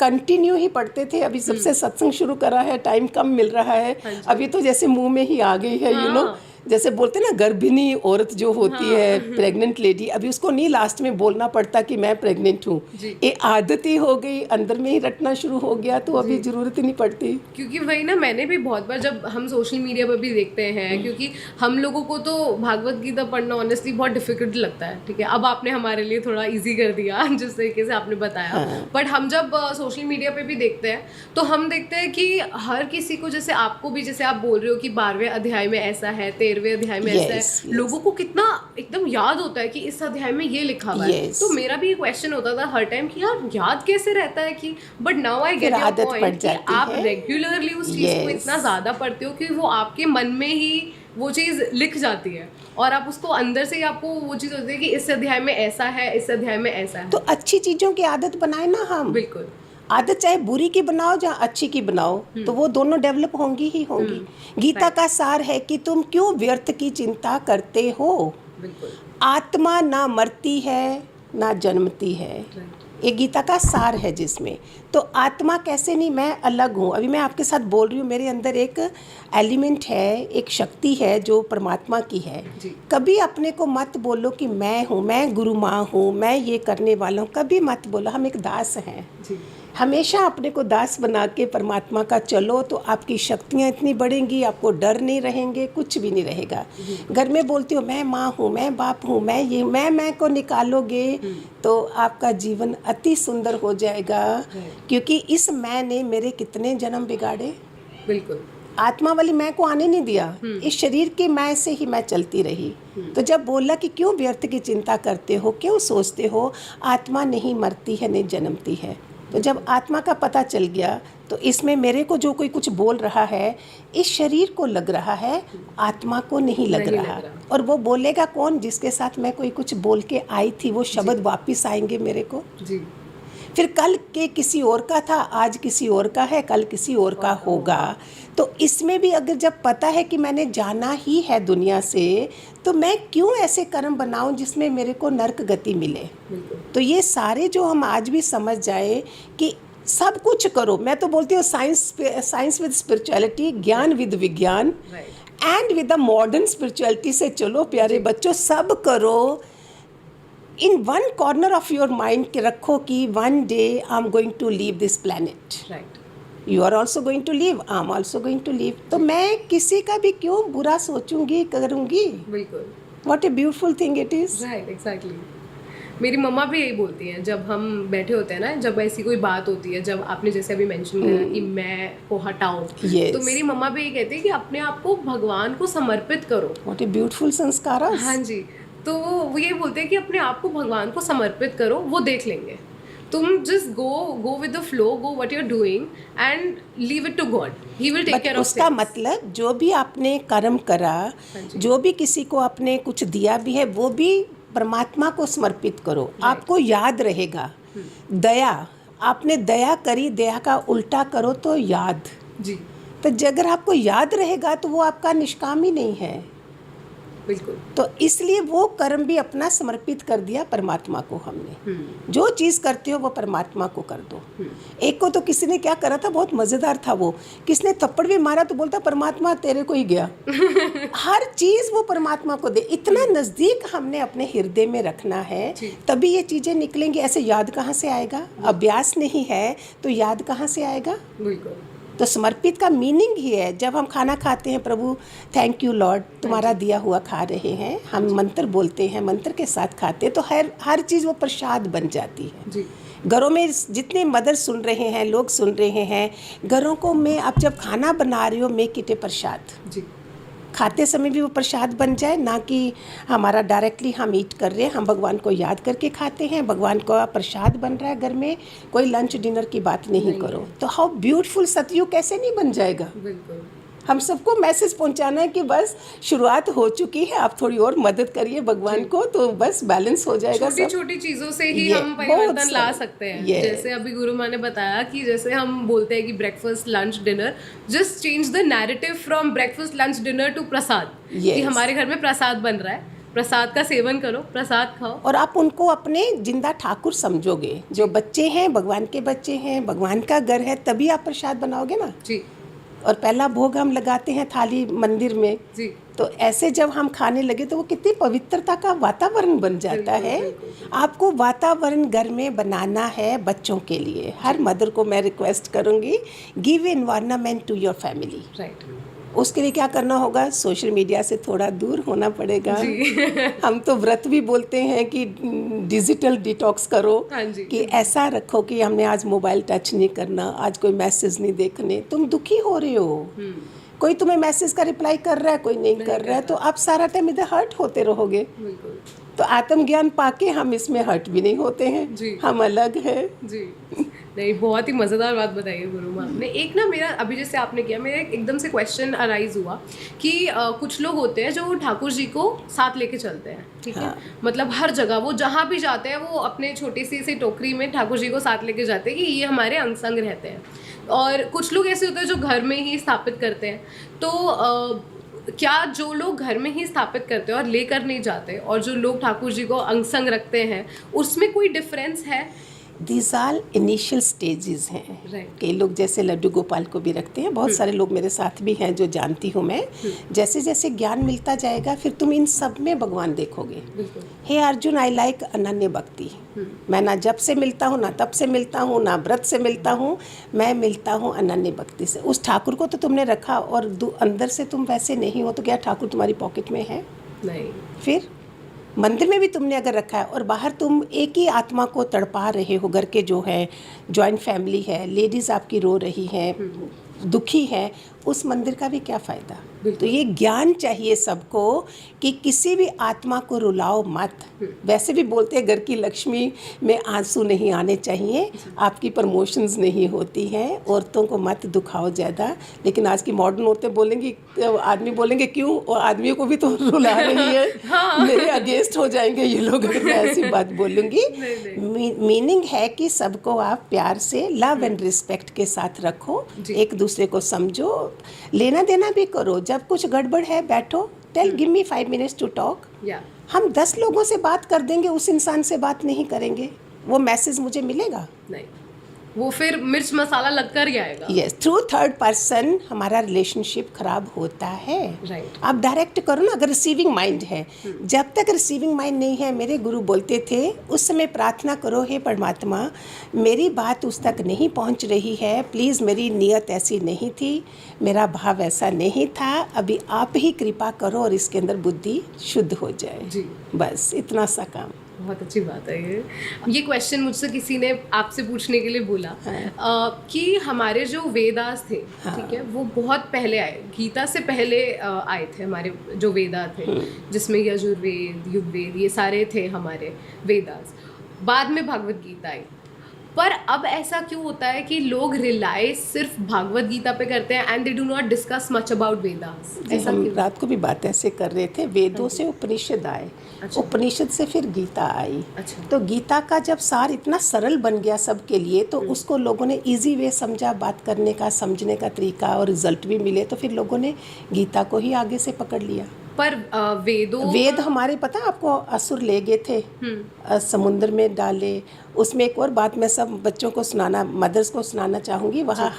कंटिन्यू ही पढ़ते थे। अभी सबसे सत्संग शुरू करा है, टाइम कम मिल रहा है। अभी तो जैसे मुंह में ही आ गई है, यू नो, जैसे बोलते ना गर्भिणी औरत जो होती है, प्रेग्नेंट लेडी, अभी उसको नहीं लास्ट में बोलना पड़ता कि मैं प्रेग्नेंट हूँ, ये आदत ही हो गई, अंदर में ही रटना शुरू हो गया, तो अभी ज़रूरत ही नहीं पड़ती। क्योंकि वही ना, मैंने भी बहुत बार जब हम सोशल मीडिया पर भी देखते हैं, क्योंकि हम लोगों को तो भागवत गीता पढ़ना ऑनेस्टली बहुत डिफिकल्ट लगता है, ठीक है। अब आपने हमारे लिए थोड़ा ईजी कर दिया जिस तरीके से आपने बताया। बट हम जब सोशल मीडिया पे भी देखते हैं तो हम देखते हैं कि हर किसी को, जैसे आपको भी, जैसे आप बोल रहे हो कि 12वें अध्याय में ऐसा है, 13वें अध्याय में ऐसा है, लोगों को कितना एकदम याद होता है कि इस अध्याय में ये लिखा हुआ है। तो मेरा भी क्वेश्चन होता था हर टाइम कि यार याद कैसे रहता है, कि but now I get your point कि आप रेगुलरली उस चीज को इतना ज्यादा पढ़ते हो कि वो आपके मन में ही वो चीज लिख जाती है, और आप उसको अंदर से ही आपको वो चीज होती है कि इस अध्याय में ऐसा है, इस अध्याय में ऐसा है। तो अच्छी चीजों की आदत बनाए ना हम। बिल्कुल। आदत चाहे बुरी की बनाओ या अच्छी की बनाओ, तो वो दोनों डेवलप होंगी ही होंगी। गीता का सार है कि तुम क्यों व्यर्थ की चिंता करते हो। बिल्कुल। आत्मा ना मरती है ना जन्मती है, ये गीता का सार है जिसमें। तो आत्मा कैसे नहीं, मैं अलग हूँ। अभी मैं आपके साथ बोल रही हूँ, मेरे अंदर एक एलिमेंट है, एक शक्ति है जो परमात्मा की है। कभी अपने को मत बोलो कि मैं हूँ, मैं गुरु माँ हूँ, मैं ये करने वाला हूँ, कभी मत बोलो। हम एक दास हैं। हमेशा अपने को दास बना के परमात्मा का चलो, तो आपकी शक्तियाँ इतनी बढ़ेंगी, आपको डर नहीं रहेंगे, कुछ भी नहीं रहेगा। घर में बोलती हो मैं माँ हूँ, मैं बाप हूँ, मैं ये मैं को निकालोगे तो आपका जीवन अति सुंदर हो जाएगा। क्योंकि इस मैं ने मेरे कितने जन्म बिगाड़े। बिल्कुल। आत्मा वाली मैं को आने नहीं दिया, इस शरीर की मैं से ही मैं चलती रही। तो जब बोला कि क्यों व्यर्थ की चिंता करते हो, क्यों सोचते हो, आत्मा नहीं मरती है नहीं जन्मती है। तो जब आत्मा का पता चल गया, तो इसमें मेरे को जो कोई कुछ बोल रहा है, इस शरीर को लग रहा है, आत्मा को नहीं लग रहा। और वो बोलेगा कौन, जिसके साथ मैं कोई कुछ बोल के आई थी, वो शब्द वापस आएंगे मेरे को। फिर कल के किसी और का था, आज किसी और का है, कल किसी और का होगा। तो इसमें भी अगर जब पता है कि मैंने जाना ही है दुनिया से, तो मैं क्यों ऐसे कर्म बनाऊं जिसमें मेरे को नरक गति मिले। तो ये सारे जो हम आज भी समझ जाए कि सब कुछ करो। मैं तो बोलती हूँ science with spirituality, gyan with vigyan, and with the modern spirituality से चलो प्यारे बच्चों, सब करो। In one corner of your mind के रखो कि one day I am going to leave this planet, you are also going to leave, I am also going to leave. तो मैं किसी का भी क्यों बुरा सोचूंगी, करूंगी। बिल्कुल। What a beautiful thing it is. Right, exactly. मेरी मम्मा भी यही बोलती हैं जब हम बैठे होते हैं ना, जब ऐसी कोई बात होती है, जब आपने जैसे अभी मेंशन किया कि मैं को हटाओ, तो मेरी मम्मा भी ये कहती है कि अपने आप को भगवान को समर्पित करो। व्हाट ए ब्यूटीफुल संस्कार। हाँ जी। तो वो ये बोलते हैं कि अपने आप को भगवान को समर्पित करो, वो देख लेंगे। तुम just go with the flow, go what you are doing and leave it to God, he will take care of. उसका मतलब जो भी आपने कर्म करा, जो भी किसी को आपने कुछ दिया भी है, वो भी परमात्मा को समर्पित करो। आपको याद रहेगा। दया, आपने दया करी, दया का उल्टा करो तो याद जी। तो अगर आपको याद रहेगा तो वो आपका निष्काम ही नहीं है। बिल्कुल। तो इसलिए वो कर्म भी अपना समर्पित कर दिया परमात्मा को हमने। जो चीज़ करते हो वो परमात्मा को कर दो। एक को तो किसी ने क्या करा था, बहुत मज़ेदार था वो, किसने थप्पड़ भी मारा तो बोलता परमात्मा तेरे को ही गया। हर चीज़ वो परमात्मा को दे, इतना नज़दीक हमने अपने हृदय में रखना है, तभी ये चीज़ें निकलेंगी। ऐसे याद कहाँ से आएगा? अभ्यास नहीं है तो याद कहाँ से आएगा? बिल्कुल। तो समर्पित का मीनिंग ही है, जब हम खाना खाते हैं, प्रभु थैंक यू लॉर्ड, तुम्हारा दिया हुआ खा रहे हैं, हम मंत्र बोलते हैं, मंत्र के साथ खाते हैं, तो हर चीज़ वो प्रसाद बन जाती है जी। घरों में जितने मदर सुन रहे हैं, लोग सुन रहे हैं, घरों को में आप जब खाना बना रहे हो, मेक इट ए प्रसाद। जी। खाते समय भी वो प्रसाद बन जाए, ना कि हमारा डायरेक्टली हम ईट कर रहे हैं, हम भगवान को याद करके खाते हैं, भगवान का प्रसाद बन रहा है घर में, कोई लंच डिनर की बात नहीं करो। तो हाउ ब्यूटीफुल सतयुग कैसे नहीं बन जाएगा? बिल्कुल। हम सबको मैसेज पहुंचाना है कि बस शुरुआत हो चुकी है, आप थोड़ी और मदद करिए भगवान को, तो बस बैलेंस हो जाएगा। छोटी छोटी चीज़ों से ही हम परिवर्तन ला सकते हैं। जैसे अभी गुरु माँ ने बताया कि जैसे हम बोलते हैं कि breakfast lunch dinner, just change the narrative from breakfast lunch dinner to prasad. कि हमारे घर में प्रसाद बन रहा है, प्रसाद का सेवन करो, प्रसाद खाओ। और आप उनको अपने जिंदा ठाकुर समझोगे। जो बच्चे हैं भगवान के बच्चे हैं, भगवान का घर है, तभी आप प्रसाद बनाओगे ना जी। और पहला भोग हम लगाते हैं थाली मंदिर में जी। तो ऐसे जब हम खाने लगे तो वो कितनी पवित्रता का वातावरण बन जाता है। आपको वातावरण घर में बनाना है बच्चों के लिए। हर मदर को मैं रिक्वेस्ट करूँगी, give environment to your family. Right. उसके लिए क्या करना होगा? सोशल मीडिया से थोड़ा दूर होना पड़ेगा। हम तो व्रत भी बोलते हैं कि डिजिटल डिटॉक्स करो। हाँ जी। कि ऐसा रखो कि हमने आज मोबाइल टच नहीं करना, आज कोई मैसेज नहीं देखने। तुम दुखी हो रहे हो, कोई तुम्हें मैसेज का रिप्लाई कर रहा है, कोई नहीं कर रहा है, तो आप सारा टाइम इधर हर्ट होते रहोगे। बिल्कुल। तो आत्मज्ञान पाके हम इसमें हर्ट भी नहीं होते हैं जी। हम अलग है जी। नहीं, बहुत ही मज़ेदार बात बताई है गुरु माँ ने। एक ना मेरा अभी जैसे आपने किया, मेरा एकदम से क्वेश्चन अराइज हुआ कि कुछ लोग होते हैं जो ठाकुर जी को साथ लेके चलते हैं, ठीक है। मतलब हर जगह वो जहाँ भी जाते हैं वो अपने छोटी सी टोकरी में ठाकुर जी को साथ लेके जाते हैं कि ये हमारे अंग संग रहते हैं। और कुछ लोग ऐसे होते हैं जो घर में ही स्थापित करते हैं। तो क्या जो लोग घर में ही स्थापित करते हैं और लेकर नहीं जाते, और जो लोग ठाकुर जी को अंग संग रखते हैं, उसमें कोई डिफरेंस है? दीज आर इनिशियल स्टेजेस हैं। कई लोग जैसे लड्डू गोपाल को भी रखते हैं, बहुत सारे लोग मेरे साथ भी हैं जो जानती हूँ मैं। जैसे जैसे ज्ञान मिलता जाएगा फिर तुम इन सब में भगवान देखोगे। हे अर्जुन, आई लाइक अनन्य भक्ति। मैं ना जब से मिलता हूँ, ना तब से मिलता हूँ, ना व्रत से मिलता हूँ, मैं मिलता हूँ अनन्य भक्ति से। उस ठाकुर को तो तुमने रखा और अंदर से तुम वैसे नहीं हो, तो क्या ठाकुर तुम्हारी पॉकेट में है? नहीं। फिर मंदिर में भी तुमने अगर रखा है और बाहर तुम एक ही आत्मा को तड़पा रहे हो, घर के जो है जॉइंट फैमिली है, लेडीज़ आपकी रो रही हैं, दुखी है, उस मंदिर का भी क्या फ़ायदा? तो ये ज्ञान चाहिए सबको कि किसी भी आत्मा को रुलाओ मत। वैसे भी बोलते हैं घर की लक्ष्मी में आंसू नहीं आने चाहिए, आपकी प्रमोशंस नहीं होती हैं, औरतों को मत दुखाओ ज़्यादा। लेकिन आज की मॉडर्न औरतें बोलेंगी, आदमी बोलेंगे क्यों, और आदमियों को भी तो रुला रही है। हाँ। मेरे अगेंस्ट हो जाएंगे ये लोग अगर मैं ऐसी बात बोलूँगी। मीनिंग है कि सबको आप प्यार से लव एंड रिस्पेक्ट के साथ रखो, एक दूसरे को समझो, लेना देना भी करो। जब कुछ गड़बड़ है बैठो, tell give me 5 minutes to talk. हम 10 लोगों से बात कर देंगे, उस इंसान से बात नहीं करेंगे, वो मैसेज मुझे मिलेगा नहीं, वो फिर मिर्च मसाला लगकर ही आएगा। यस, थ्रू थर्ड पर्सन हमारा रिलेशनशिप खराब होता है। राइट। आप डायरेक्ट करो ना, अगर रिसीविंग माइंड है। जब तक रिसीविंग माइंड नहीं है, मेरे गुरु बोलते थे उस समय प्रार्थना करो, हे परमात्मा मेरी बात उस तक नहीं पहुंच रही है, प्लीज़ मेरी नियत ऐसी नहीं थी, मेरा भाव ऐसा नहीं था, अभी आप ही कृपा करो और इसके अंदर बुद्धि शुद्ध हो जाए। जी। बस इतना सा काम। बहुत अच्छी बात है ये क्वेश्चन मुझसे किसी ने आपसे पूछने के लिए बोला। कि हमारे जो वेदास थे, ठीक है, वो बहुत पहले आए, गीता से पहले आए थे हमारे जो वेदा थे, जिसमें यजुर्वेद, युगवेद, ये सारे थे हमारे वेदास। बाद में भगवत गीता आई। पर अब ऐसा क्यों होता है कि लोग रिलाई सिर्फ भागवत गीता पे करते हैं and they do not discuss much about Vedas? ऐसा हम रात को भी बात ऐसे कर रहे थे, वेदों से उपनिषद आए। अच्छा। उपनिषद से फिर गीता आई। अच्छा। तो गीता का जब सार इतना सरल बन गया सबके लिए, तो उसको लोगों ने इजी वे समझा, बात करने का, समझने का तरीका, और रिजल्ट भी मिले, तो फिर लोगों ने गीता को ही आगे से पकड़ लिया। पर वेद हमारे पता है आपको, असुर ले गए थे, समुद्र में डाले। उसमें एक और बात मैं सब बच्चों को सुनाना, मदर्स को सुनाना चाहूँगी। वहाँ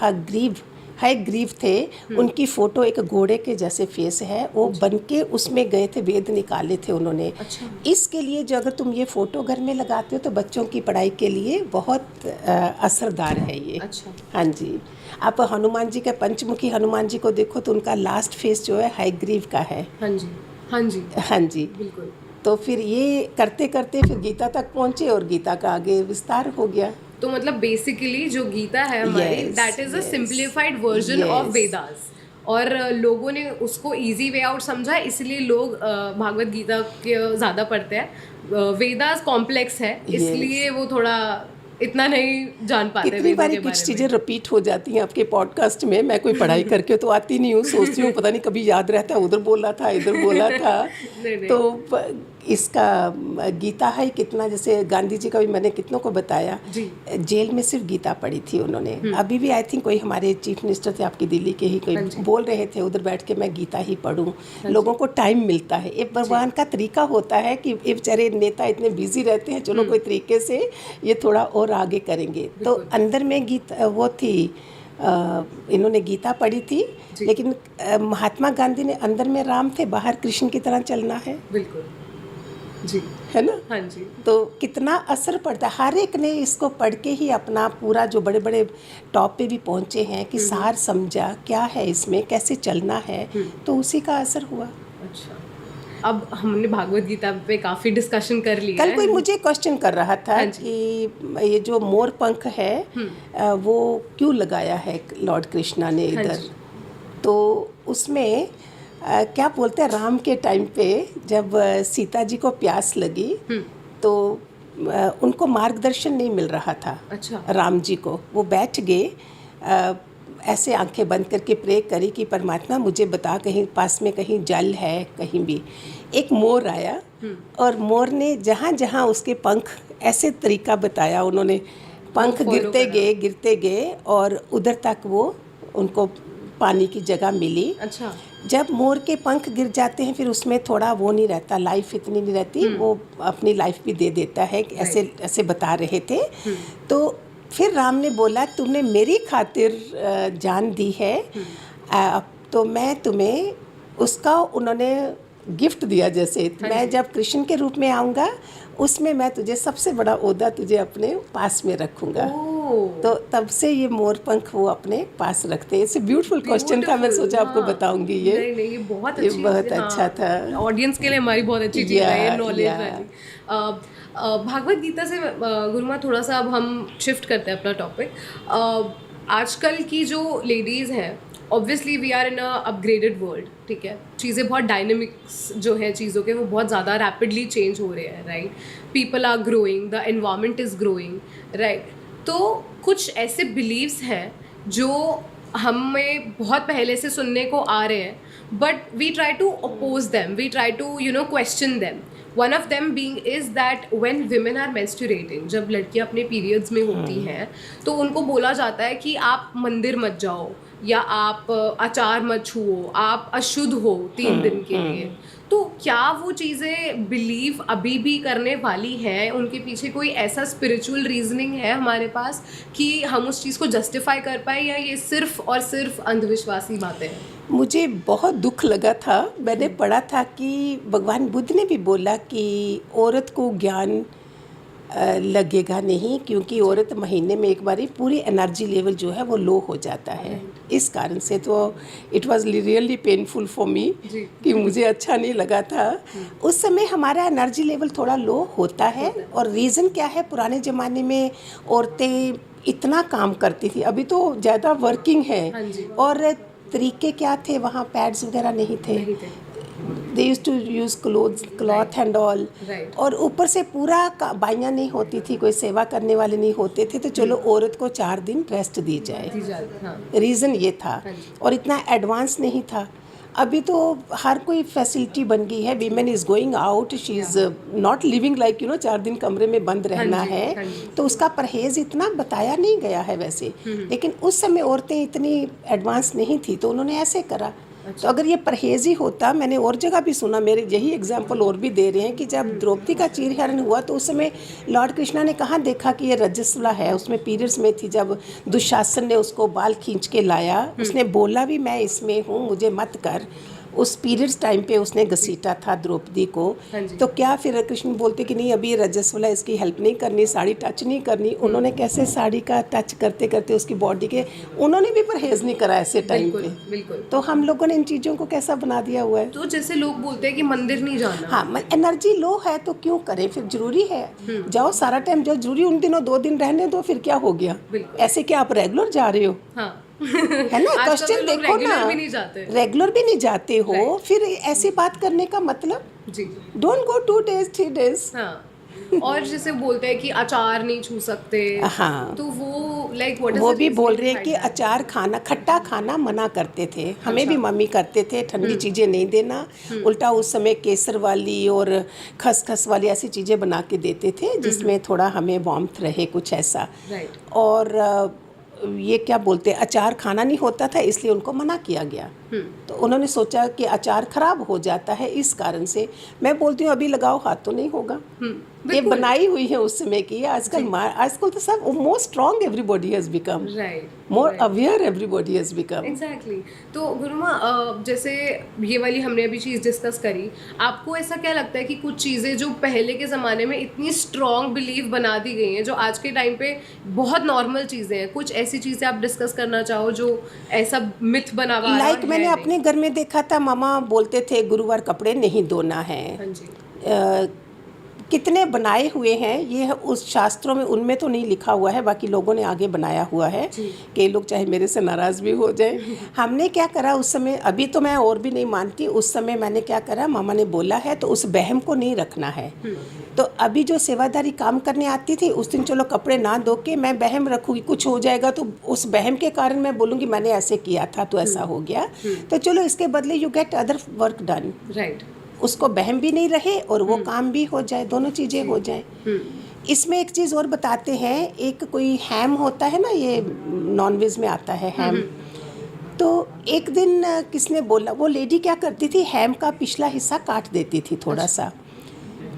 हयग्रीव थे, उनकी फ़ोटो एक घोड़े के जैसे फेस है, वो बन के उसमें गए थे, वेद निकाले थे उन्होंने। अच्छा। इसके लिए जो अगर तुम ये फ़ोटो घर में लगाते हो तो बच्चों की पढ़ाई के लिए बहुत असरदार है ये। अच्छा। हाँ जी। आप हनुमान जी के, पंचमुखी हनुमान जी को देखो तो उनका लास्ट फेस जो है हयग्रीव का है। हाँ जी, हाँ जी, हाँ जी। बिल्कुल। तो फिर ये करते करते फिर गीता तक पहुँचे और गीता का आगे विस्तार हो गया। तो मतलब बेसिकली जो गीता है हमारी, that is a simplified version of Vedas, और लोगों ने उसको इजी वे आउट समझा, इसलिए लोग भागवत गीता के ज़्यादा पढ़ते हैं। वेदास कॉम्प्लेक्स है, इसलिए वो थोड़ा इतना नहीं जान पाते कितनी वेदों बारी के कुछ बारे चीज़ें में। रिपीट हो जाती हैं आपके पॉडकास्ट में। मैं कोई पढ़ाई करके तो आती नहीं हूँ, सोचती हूँ पता नहीं कभी याद रहता है, उधर बोला था इधर बोला था। नहीं। तो इसका गीता है कितना, जैसे गांधी जी का भी मैंने कितनों को बताया, जेल में सिर्फ गीता पढ़ी थी उन्होंने। अभी भी आई थिंक कोई हमारे चीफ मिनिस्टर थे आपकी दिल्ली के ही, कोई बोल रहे थे उधर बैठ के मैं गीता ही पढ़ूँ। लोगों को टाइम मिलता है, एक भगवान का तरीका होता है कि ये बेचारे नेता इतने बिजी रहते हैं, चलो कोई तरीके से ये थोड़ा और आगे करेंगे। तो अंदर में गीता वो थी, इन्होंने गीता पढ़ी थी, लेकिन महात्मा गांधी ने अंदर में राम थे, बाहर कृष्ण की तरह चलना है। बिल्कुल जी, है ना। हाँ जी। तो कितना असर पड़ता है, हर एक ने इसको पढ़ के ही अपना पूरा जो बड़े बड़े टॉप पे भी पहुंचे हैं कि सार समझा क्या है इसमें, कैसे चलना है, तो उसी का असर हुआ। अच्छा, अब हमने भागवत गीता पे काफ़ी डिस्कशन कर लिया। कल कोई मुझे क्वेश्चन कर रहा था कि ये जो मोर पंख है वो क्यों लगाया है लॉर्ड कृष्णा ने इधर। तो उसमें क्या बोलते हैं, राम के टाइम पे जब सीता जी को प्यास लगी तो उनको मार्गदर्शन नहीं मिल रहा था। अच्छा। राम जी को, वो बैठ गए ऐसे आंखें बंद करके प्रे करी कि परमात्मा मुझे बता, कहीं पास में कहीं जल है कहीं भी। एक मोर आया और मोर ने जहाँ जहाँ उसके पंख, ऐसे तरीका बताया उन्होंने, पंख गिरते गए और उधर तक वो उनको पानी की जगह मिली। अच्छा। जब मोर के पंख गिर जाते हैं फिर उसमें थोड़ा वो नहीं रहता, लाइफ इतनी नहीं रहती, वो अपनी लाइफ भी दे देता है, ऐसे ऐसे बता रहे थे। तो फिर राम ने बोला तुमने मेरी खातिर जान दी है, तो मैं तुम्हें उसका, उन्होंने गिफ्ट दिया जैसे, मैं जब कृष्ण के रूप में आऊँगा उसमें मैं तुझे सबसे बड़ा ओहदा तुझे अपने पास में रखूँगा। तो तब से ये मोर पंख वो अपने पास रखते हैं। इट्स ब्यूटीफुल क्वेश्चन था, मैं सोचा आपको बताऊंगी ये। नहीं, ये बहुत अच्छा था, ऑडियंस के लिए हमारी बहुत अच्छी चीज़ है ये नॉलेज वाली। भागवत गीता से गुरुमा थोड़ा सा अब हम शिफ्ट करते हैं अपना टॉपिक। आजकल की जो लेडीज़ हैं, obviously we are in a upgraded world, ठीक है, चीज़ें बहुत डायनेमिक्स जो है चीज़ों के वो बहुत ज़्यादा रैपिडली चेंज हो रहे हैं, right. People are growing, the environment is growing, right. तो कुछ ऐसे बिलीव्स हैं जो हमें बहुत पहले से सुनने को आ रहे हैं, but we try to oppose them, we try to question them. One of them being is that when women are menstruating, जब लड़कियां अपने पीरियड्स में होती हैं तो उनको बोला जाता है कि आप मंदिर मत जाओ, या आप अचार मत छुओ, आप अशुद्ध हो 3 दिन के लिए। तो क्या वो चीज़ें बिलीव अभी भी करने वाली हैं? उनके पीछे कोई ऐसा स्पिरिचुअल रीजनिंग है हमारे पास कि हम उस चीज़ को जस्टिफाई कर पाए, या ये सिर्फ और सिर्फ अंधविश्वासी बातें हैं? मुझे बहुत दुख लगा था, मैंने पढ़ा था कि भगवान बुद्ध ने भी बोला कि औरत को ज्ञान लगेगा नहीं, क्योंकि औरत महीने में एक बारी पूरी एनर्जी लेवल जो है वो लो हो जाता है। इस कारण से तो it was really painful for me कि मुझे अच्छा नहीं लगा था। उस समय हमारा एनर्जी लेवल थोड़ा लो होता है, और रीज़न क्या है, पुराने ज़माने में औरतें इतना काम करती थी, अभी तो ज़्यादा वर्किंग है, और तरीके क्या थे, वहाँ पैड्स वगैरह नहीं थे, they use to use cloth and all, और ऊपर से पूरा बाइयाँ नहीं होती थी, कोई सेवा करने वाले नहीं होते थे, तो चलो औरत को 4 दिन रेस्ट दी जाए, रीज़न ये था। और इतना एडवांस नहीं था। अभी तो हर कोई फैसिलिटी बन गई है, women is going out, she is not living like 4 दिन कमरे में बंद रहना है, तो उसका परहेज़ इतना बताया नहीं गया है वैसे। लेकिन उस समय औरतें इतनी एडवांस नहीं थी, तो उन्होंने ऐसे करा। तो अगर ये परहेज ही होता, मैंने और जगह भी सुना, मेरे यही एग्जाम्पल और भी दे रहे हैं कि जब द्रौपदी का चीरहरण हुआ तो उस समय लॉर्ड कृष्णा ने कहाँ देखा कि ये रजस्वला है, उसमें पीरियड्स में थी। जब दुशासन ने उसको बाल खींच के लाया, उसने बोला भी मैं इसमें हूँ, मुझे मत कर। उस पीरियड्स टाइम पे उसने घसीटा था द्रौपदी को। तो क्या फिर कृष्ण बोलते कि नहीं अभी ये रजस्वला, इसकी हेल्प नहीं करनी, साड़ी टच नहीं करनी। उन्होंने कैसे साड़ी का टच करते करते उसकी बॉडी के, उन्होंने भी परहेज नहीं करा ऐसे टाइम पे। बिल्कुल। तो हम लोगों ने इन चीज़ों को कैसा बना दिया हुआ है। तो जैसे लोग बोलते हैं कि मंदिर नहीं जाना, हाँ, एनर्जी लो है तो क्यों करें, फिर जरूरी है जाओ सारा टाइम, जो जरूरी उन दिनों 2 दिन रहने दो, फिर क्या हो गया। ऐसे क्या आप रेगुलर जा रहे हो? हाँ। है ना, क्वेश्चन देखो ना, रेगुलर भी नहीं जाते हो, फिर ऐसी बात करने का मतलब जी, डोंट गो 2 days 3 days। हाँ। और जैसे बोलते हैं कि अचार नहीं छू सकते, हाँ, तो वो लाइक व्हाट इज वो भी बोल रहे हैं कि अचार खाना, खट्टा खाना मना करते थे। हमें भी मम्मी करते थे, ठंडी चीज़ें नहीं देना। उल्टा उस समय केसर वाली और खसखस वाली ऐसी चीज़ें बना के देते थे जिसमें थोड़ा हमें वार्मथ रहे, कुछ ऐसा। और ये क्या बोलते हैं, अचार खाना नहीं होता था, इसलिए उनको मना किया गया। तो उन्होंने सोचा कि अचार खराब हो जाता है, इस कारण से। मैं बोलती हूँ अभी लगाओ हाथ तो नहीं होगा। ये बनाई हुई है उस समय की। आजकल तो सब more strong everybody has become, more aware everybody has become. Exactly. तो गुरुमा, जैसे ये वाली हमने अभी चीज़ डिस्कस करी, आपको ऐसा क्या लगता है कि कुछ चीज़ें जो पहले के ज़माने में इतनी स्ट्रॉन्ग बिलीव बना दी गई हैं, जो आज के टाइम पे बहुत नॉर्मल चीज़ें हैं, कुछ ऐसी चीज़ें आप डिस्कस करना चाहो जो ऐसा मिथ बना हुआ है? मैंने अपने घर में देखा था, मामा बोलते थे गुरुवार कपड़े नहीं धोना है। हाँ जी। कितने बनाए हुए हैं ये उस शास्त्रों में, उनमें तो नहीं लिखा हुआ है, बाकी लोगों ने आगे बनाया हुआ है कि लोग चाहे मेरे से नाराज़ भी हो जाए। हमने क्या करा उस समय, अभी तो मैं और भी नहीं मानती, उस समय मैंने क्या करा, मामा ने बोला है तो उस बहम को नहीं रखना है। तो अभी जो सेवादारी काम करने आती थी उस दिन चलो कपड़े ना धो के मैं बहम रखूँगी, कुछ हो जाएगा तो उस बहम के कारण मैं बोलूँगी मैंने ऐसे किया था तो ऐसा हो गया, तो चलो इसके बदले you get other work done. Right. उसको बहम भी नहीं रहे और वो काम भी हो जाए, दोनों चीज़ें हो जाए। इसमें एक चीज़ और बताते हैं, एक कोई हैम होता है ना, ये नॉनवेज में आता है हैम। तो एक दिन किसने बोला, वो लेडी क्या करती थी, हैम का पिछला हिस्सा काट देती थी थोड़ा सा।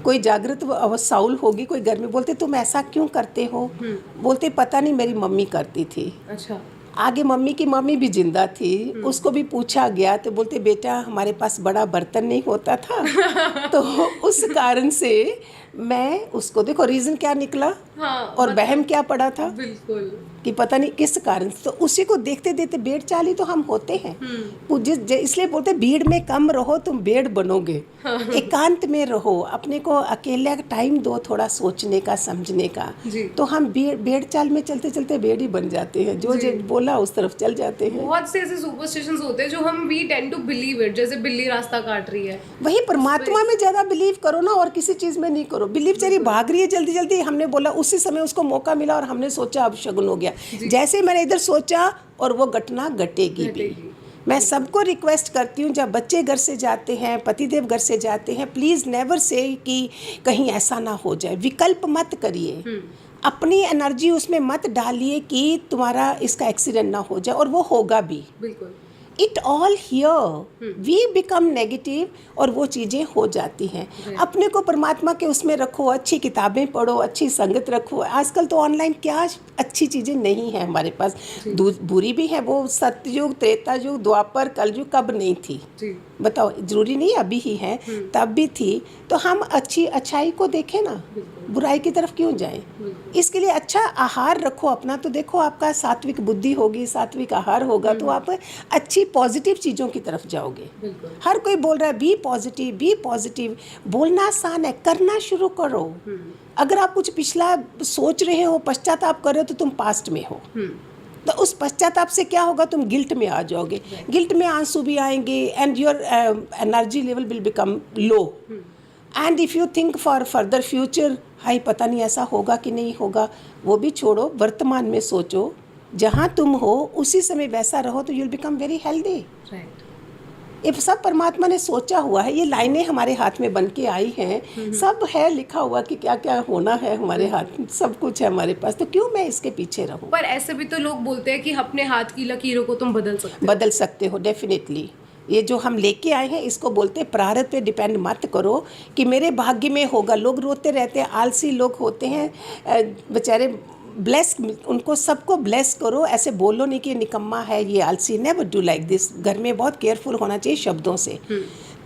कोई जागृत साउल होगी कोई घर में, बोलते तुम ऐसा क्यों करते हो? बोलते पता नहीं मेरी मम्मी करती थी। अच्छा। आगे मम्मी की मम्मी भी जिंदा थी, उसको भी पूछा गया तो बोलते बेटा हमारे पास बड़ा बर्तन नहीं होता था तो उस कारण से मैं उसको, देखो रीज़न क्या निकला। और बहम क्या पड़ा था, बिल्कुल कि पता नहीं किस कारण से। तो उसी को देखते देखते भेड़ चाली तो हम होते हैं। इसलिए बोलते भीड़ में कम रहो तुम भेड़ बनोगे। एकांत में रहो, अपने को अकेले टाइम दो थोड़ा सोचने का, समझने का, तो हम भेड़ चाल में चलते चलते भेड़ ही बन जाते हैं, जो बोला उस तरफ चल जाते हैं। बहुत से ऐसे सुपरस्टिशंस होते हैं जो हम we tend to believe it, जैसे बिल्ली रास्ता काट रही है, वही परमात्मा में ज़्यादा बिलीव करो ना, और किसी चीज़ में नहीं करो। बिलीव चली भाग रही है जल्दी जल्दी, हमने बोला उसी समय उसको मौका मिला और हमने सोचा अब शगुन हो गया। जैसे मैंने इधर सोचा और वो घटना घटेगी भी। मैं सबको रिक्वेस्ट करती हूँ जब बच्चे घर से जाते हैं, पतिदेव घर से जाते हैं, प्लीज़ नेवर से कि कहीं ऐसा ना हो जाए, विकल्प मत करिए, अपनी एनर्जी उसमें मत डालिए कि तुम्हारा इसका एक्सीडेंट ना हो जाए, और वो होगा भी। बिल्कुल। It all here we become negative और वो चीज़ें हो जाती हैं। अपने को परमात्मा के उसमें रखो, अच्छी किताबें पढ़ो, अच्छी संगत रखो। आजकल तो ऑनलाइन क्या अच्छी चीज़ें नहीं हैं हमारे पास, बुरी भी है। वो सतयुग, त्रेता युग, द्वापर, कलयुग कब नहीं थी बताओ? जरूरी नहीं अभी ही है, तब भी थी। तो हम अच्छाई को देखें ना, बुराई की तरफ क्यों जाएं? इसके लिए अच्छा आहार रखो अपना, तो देखो आपका सात्विक बुद्धि होगी, सात्विक आहार होगा तो आप अच्छी पॉजिटिव चीज़ों की तरफ जाओगे। हर कोई बोल रहा है बी पॉजिटिव, बोलना आसान है, करना शुरू करो। अगर आप कुछ पिछला सोच रहे हो, पश्चाताप कर रहे हो, तो तुम पास्ट में हो। तो उस पश्चाताप से क्या होगा, तुम गिल्ट में आ जाओगे, गिल्ट में आंसू भी आएंगे and your energy level will become low. And if you think for further future, high पता नहीं ऐसा होगा कि नहीं होगा, वो भी छोड़ो, वर्तमान में सोचो, जहाँ तुम हो उसी समय वैसा रहो, तो you will become very healthy. ये सब परमात्मा ने सोचा हुआ है, ये लाइनें हमारे हाथ में बन के आई हैं, सब है लिखा हुआ कि क्या क्या होना है हमारे हाथ में, सब कुछ है हमारे पास, तो क्यों मैं इसके पीछे रहूं? पर ऐसे भी तो लोग बोलते हैं कि अपने हाथ की लकीरों को तुम बदल सकते हो। बदल सकते हो, डेफिनेटली ये जो हम लेके आए हैं इसको बोलते हैं प्रारब्ध पे डिपेंड मत करो कि मेरे भाग्य में होगा। लोग रोते रहते हैं, आलसी लोग होते हैं बेचारे, ब्लेस उनको सबको ब्लेस करो। ऐसे बोलो नहीं कि निकम्मा है ये आलसी, नेवर डू लाइक दिस। घर में बहुत केयरफुल होना चाहिए शब्दों से।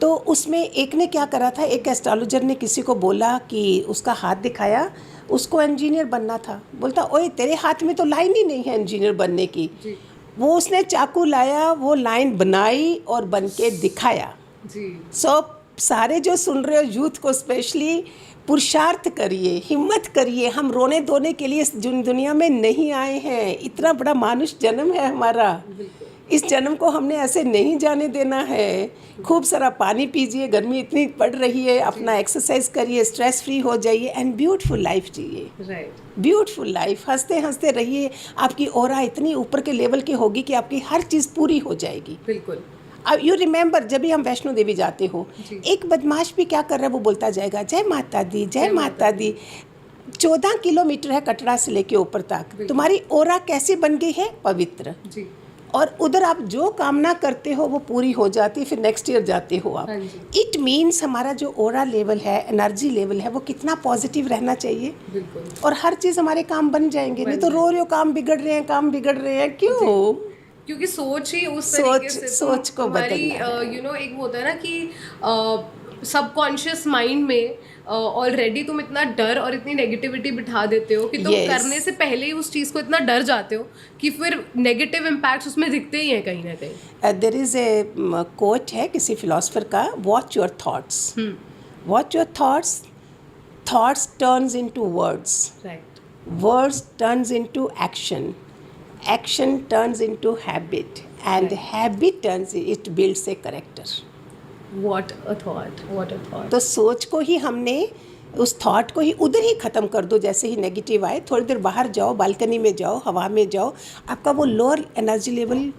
तो उसमें एक ने क्या करा था, एक एस्ट्रोलॉजर ने किसी को बोला कि उसका हाथ दिखाया, उसको इंजीनियर बनना था। बोलता ओए तेरे हाथ में तो लाइन ही नहीं है इंजीनियर बनने की। वो उसने चाकू लाया, वो लाइन बनाई और बन के दिखाया। सो सारे जो सुन रहे हो यूथ को स्पेशली, पुरुषार्थ करिए, हिम्मत करिए। हम रोने धोने के लिए इस दुनिया में नहीं आए हैं। इतना बड़ा मानुष जन्म है हमारा, इस जन्म को हमने ऐसे नहीं जाने देना है। खूब सारा पानी पीजिए, गर्मी इतनी पड़ रही है, अपना एक्सरसाइज करिए, स्ट्रेस फ्री हो जाइए एंड ब्यूटीफुल लाइफ जिए। ब्यूटीफुल लाइफ, हंसते हंसते रहिए। आपकी ऑरा इतनी ऊपर के लेवल की होगी कि आपकी हर चीज़ पूरी हो जाएगी। बिल्कुल। अब यू रिमेंबर जब भी हम वैष्णो देवी जाते हो, एक बदमाश भी क्या कर रहा है, वो बोलता जाएगा जय माता दी, जय माता दी। 14 किलोमीटर है कटरा से लेके ऊपर तक। तुम्हारी ऑरा कैसे बन गई है, पवित्र। और उधर आप जो कामना करते हो वो पूरी हो जाती है, फिर नेक्स्ट ईयर जाते हो आप। इट मीन्स हमारा जो ऑरा लेवल है, एनर्जी लेवल है, वो कितना पॉजिटिव रहना चाहिए। और हर चीज़ हमारे काम बन जाएंगे। नहीं तो रो रहे हो काम बिगड़ रहे हैं, काम बिगड़ रहे हैं, क्यों? क्योंकि सोच ही उस तरीके से सोच को बदलना है। यू नो एक वो होता है ना कि सबकॉन्शियस माइंड में ऑलरेडी तुम इतना डर और इतनी नेगेटिविटी बिठा देते हो कि तुम करने से पहले ही उस चीज़ को इतना डर जाते हो कि फिर नेगेटिव इम्पैक्ट्स उसमें दिखते ही हैं कहीं ना कहीं। देयर इज ए कोट है किसी फिलोसफर का, watch your thoughts, watch your thoughts, thoughts turns into words, words turns into action, action turns into habit and habit turns, it builds a character. What a thought, what a thought. तो सोच को ही हमने, उस thought को ही उधर ही ख़त्म कर दो। जैसे ही नेगेटिव आए, थोड़ी देर बाहर जाओ, बालकनी में जाओ, हवा में जाओ, आपका वो लोअर एनर्जी लेवल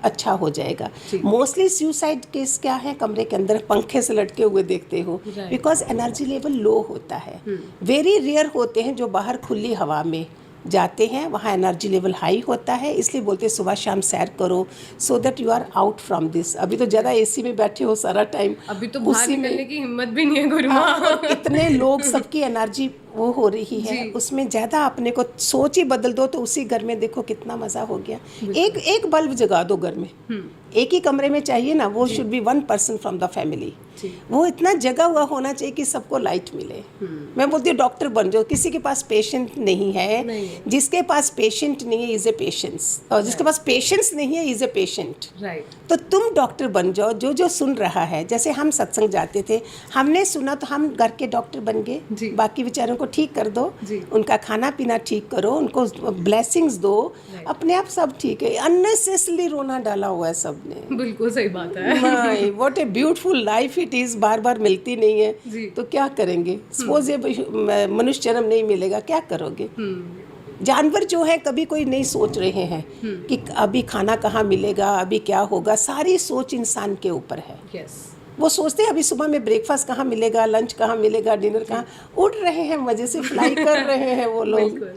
अच्छा हो जाएगा। मोस्टली सुसाइड केस क्या है, कमरे के अंदर पंखे से लटके हुए देखते हो, बिकॉज एनर्जी लेवल लो होता है। वेरी रेयर होते हैं जो बाहर खुली हवा में जाते हैं, वहाँ एनर्जी लेवल हाई होता है। इसलिए बोलते हैं सुबह शाम सैर करो, so that you are out from this. अभी तो ज़्यादा एसी में बैठे हो सारा टाइम, अभी तो बाहर निकलने की हिम्मत भी नहीं है गुरुमा। कितने लोग, सबकी एनर्जी वो हो रही है, उसमें ज़्यादा अपने को सोच ही बदल दो तो उसी घर में देखो कितना मज़ा हो गया। एक बल्ब जगा दो घर में, एक ही कमरे में चाहिए ना, वो should be 1 person from the family. वो इतना जगा हुआ होना चाहिए कि सबको लाइट मिले। मैं बोलती हूँ डॉक्टर बन जाओ। किसी के पास पेशेंट नहीं है, जिसके पास पेशेंट नहीं है इज ए पेशेंस, और जिसके पास पेशेंस नहीं है इज ए पेशेंट। तो तुम डॉक्टर बन जाओ। जो सुन रहा है, जैसे हम सत्संग जाते थे, हमने सुना तो हम घर के डॉक्टर बन गए। बाकी बेचारों को ठीक कर दो, उनका खाना पीना ठीक करो, उनको ब्लेसिंग्स दो, अपने आप सब ठीक है। अननेसेसरली रोना डाला हुआ है सबने। बिल्कुल सही बात है। What a beautiful life it is. बार बार मिलती नहीं है तो क्या करेंगे? सपोज ये मनुष्य जन्म नहीं मिलेगा, क्या करोगे? जानवर जो है कभी कोई नहीं सोच रहे हैं कि अभी खाना कहाँ मिलेगा, अभी क्या होगा। सारी सोच इंसान के ऊपर है। वो सोचते हैं अभी सुबह में ब्रेकफास्ट कहाँ मिलेगा, लंच कहाँ मिलेगा, डिनर कहाँ। उड़ रहे हैं, मजे से फ्लाई कर रहे हैं वो लोग।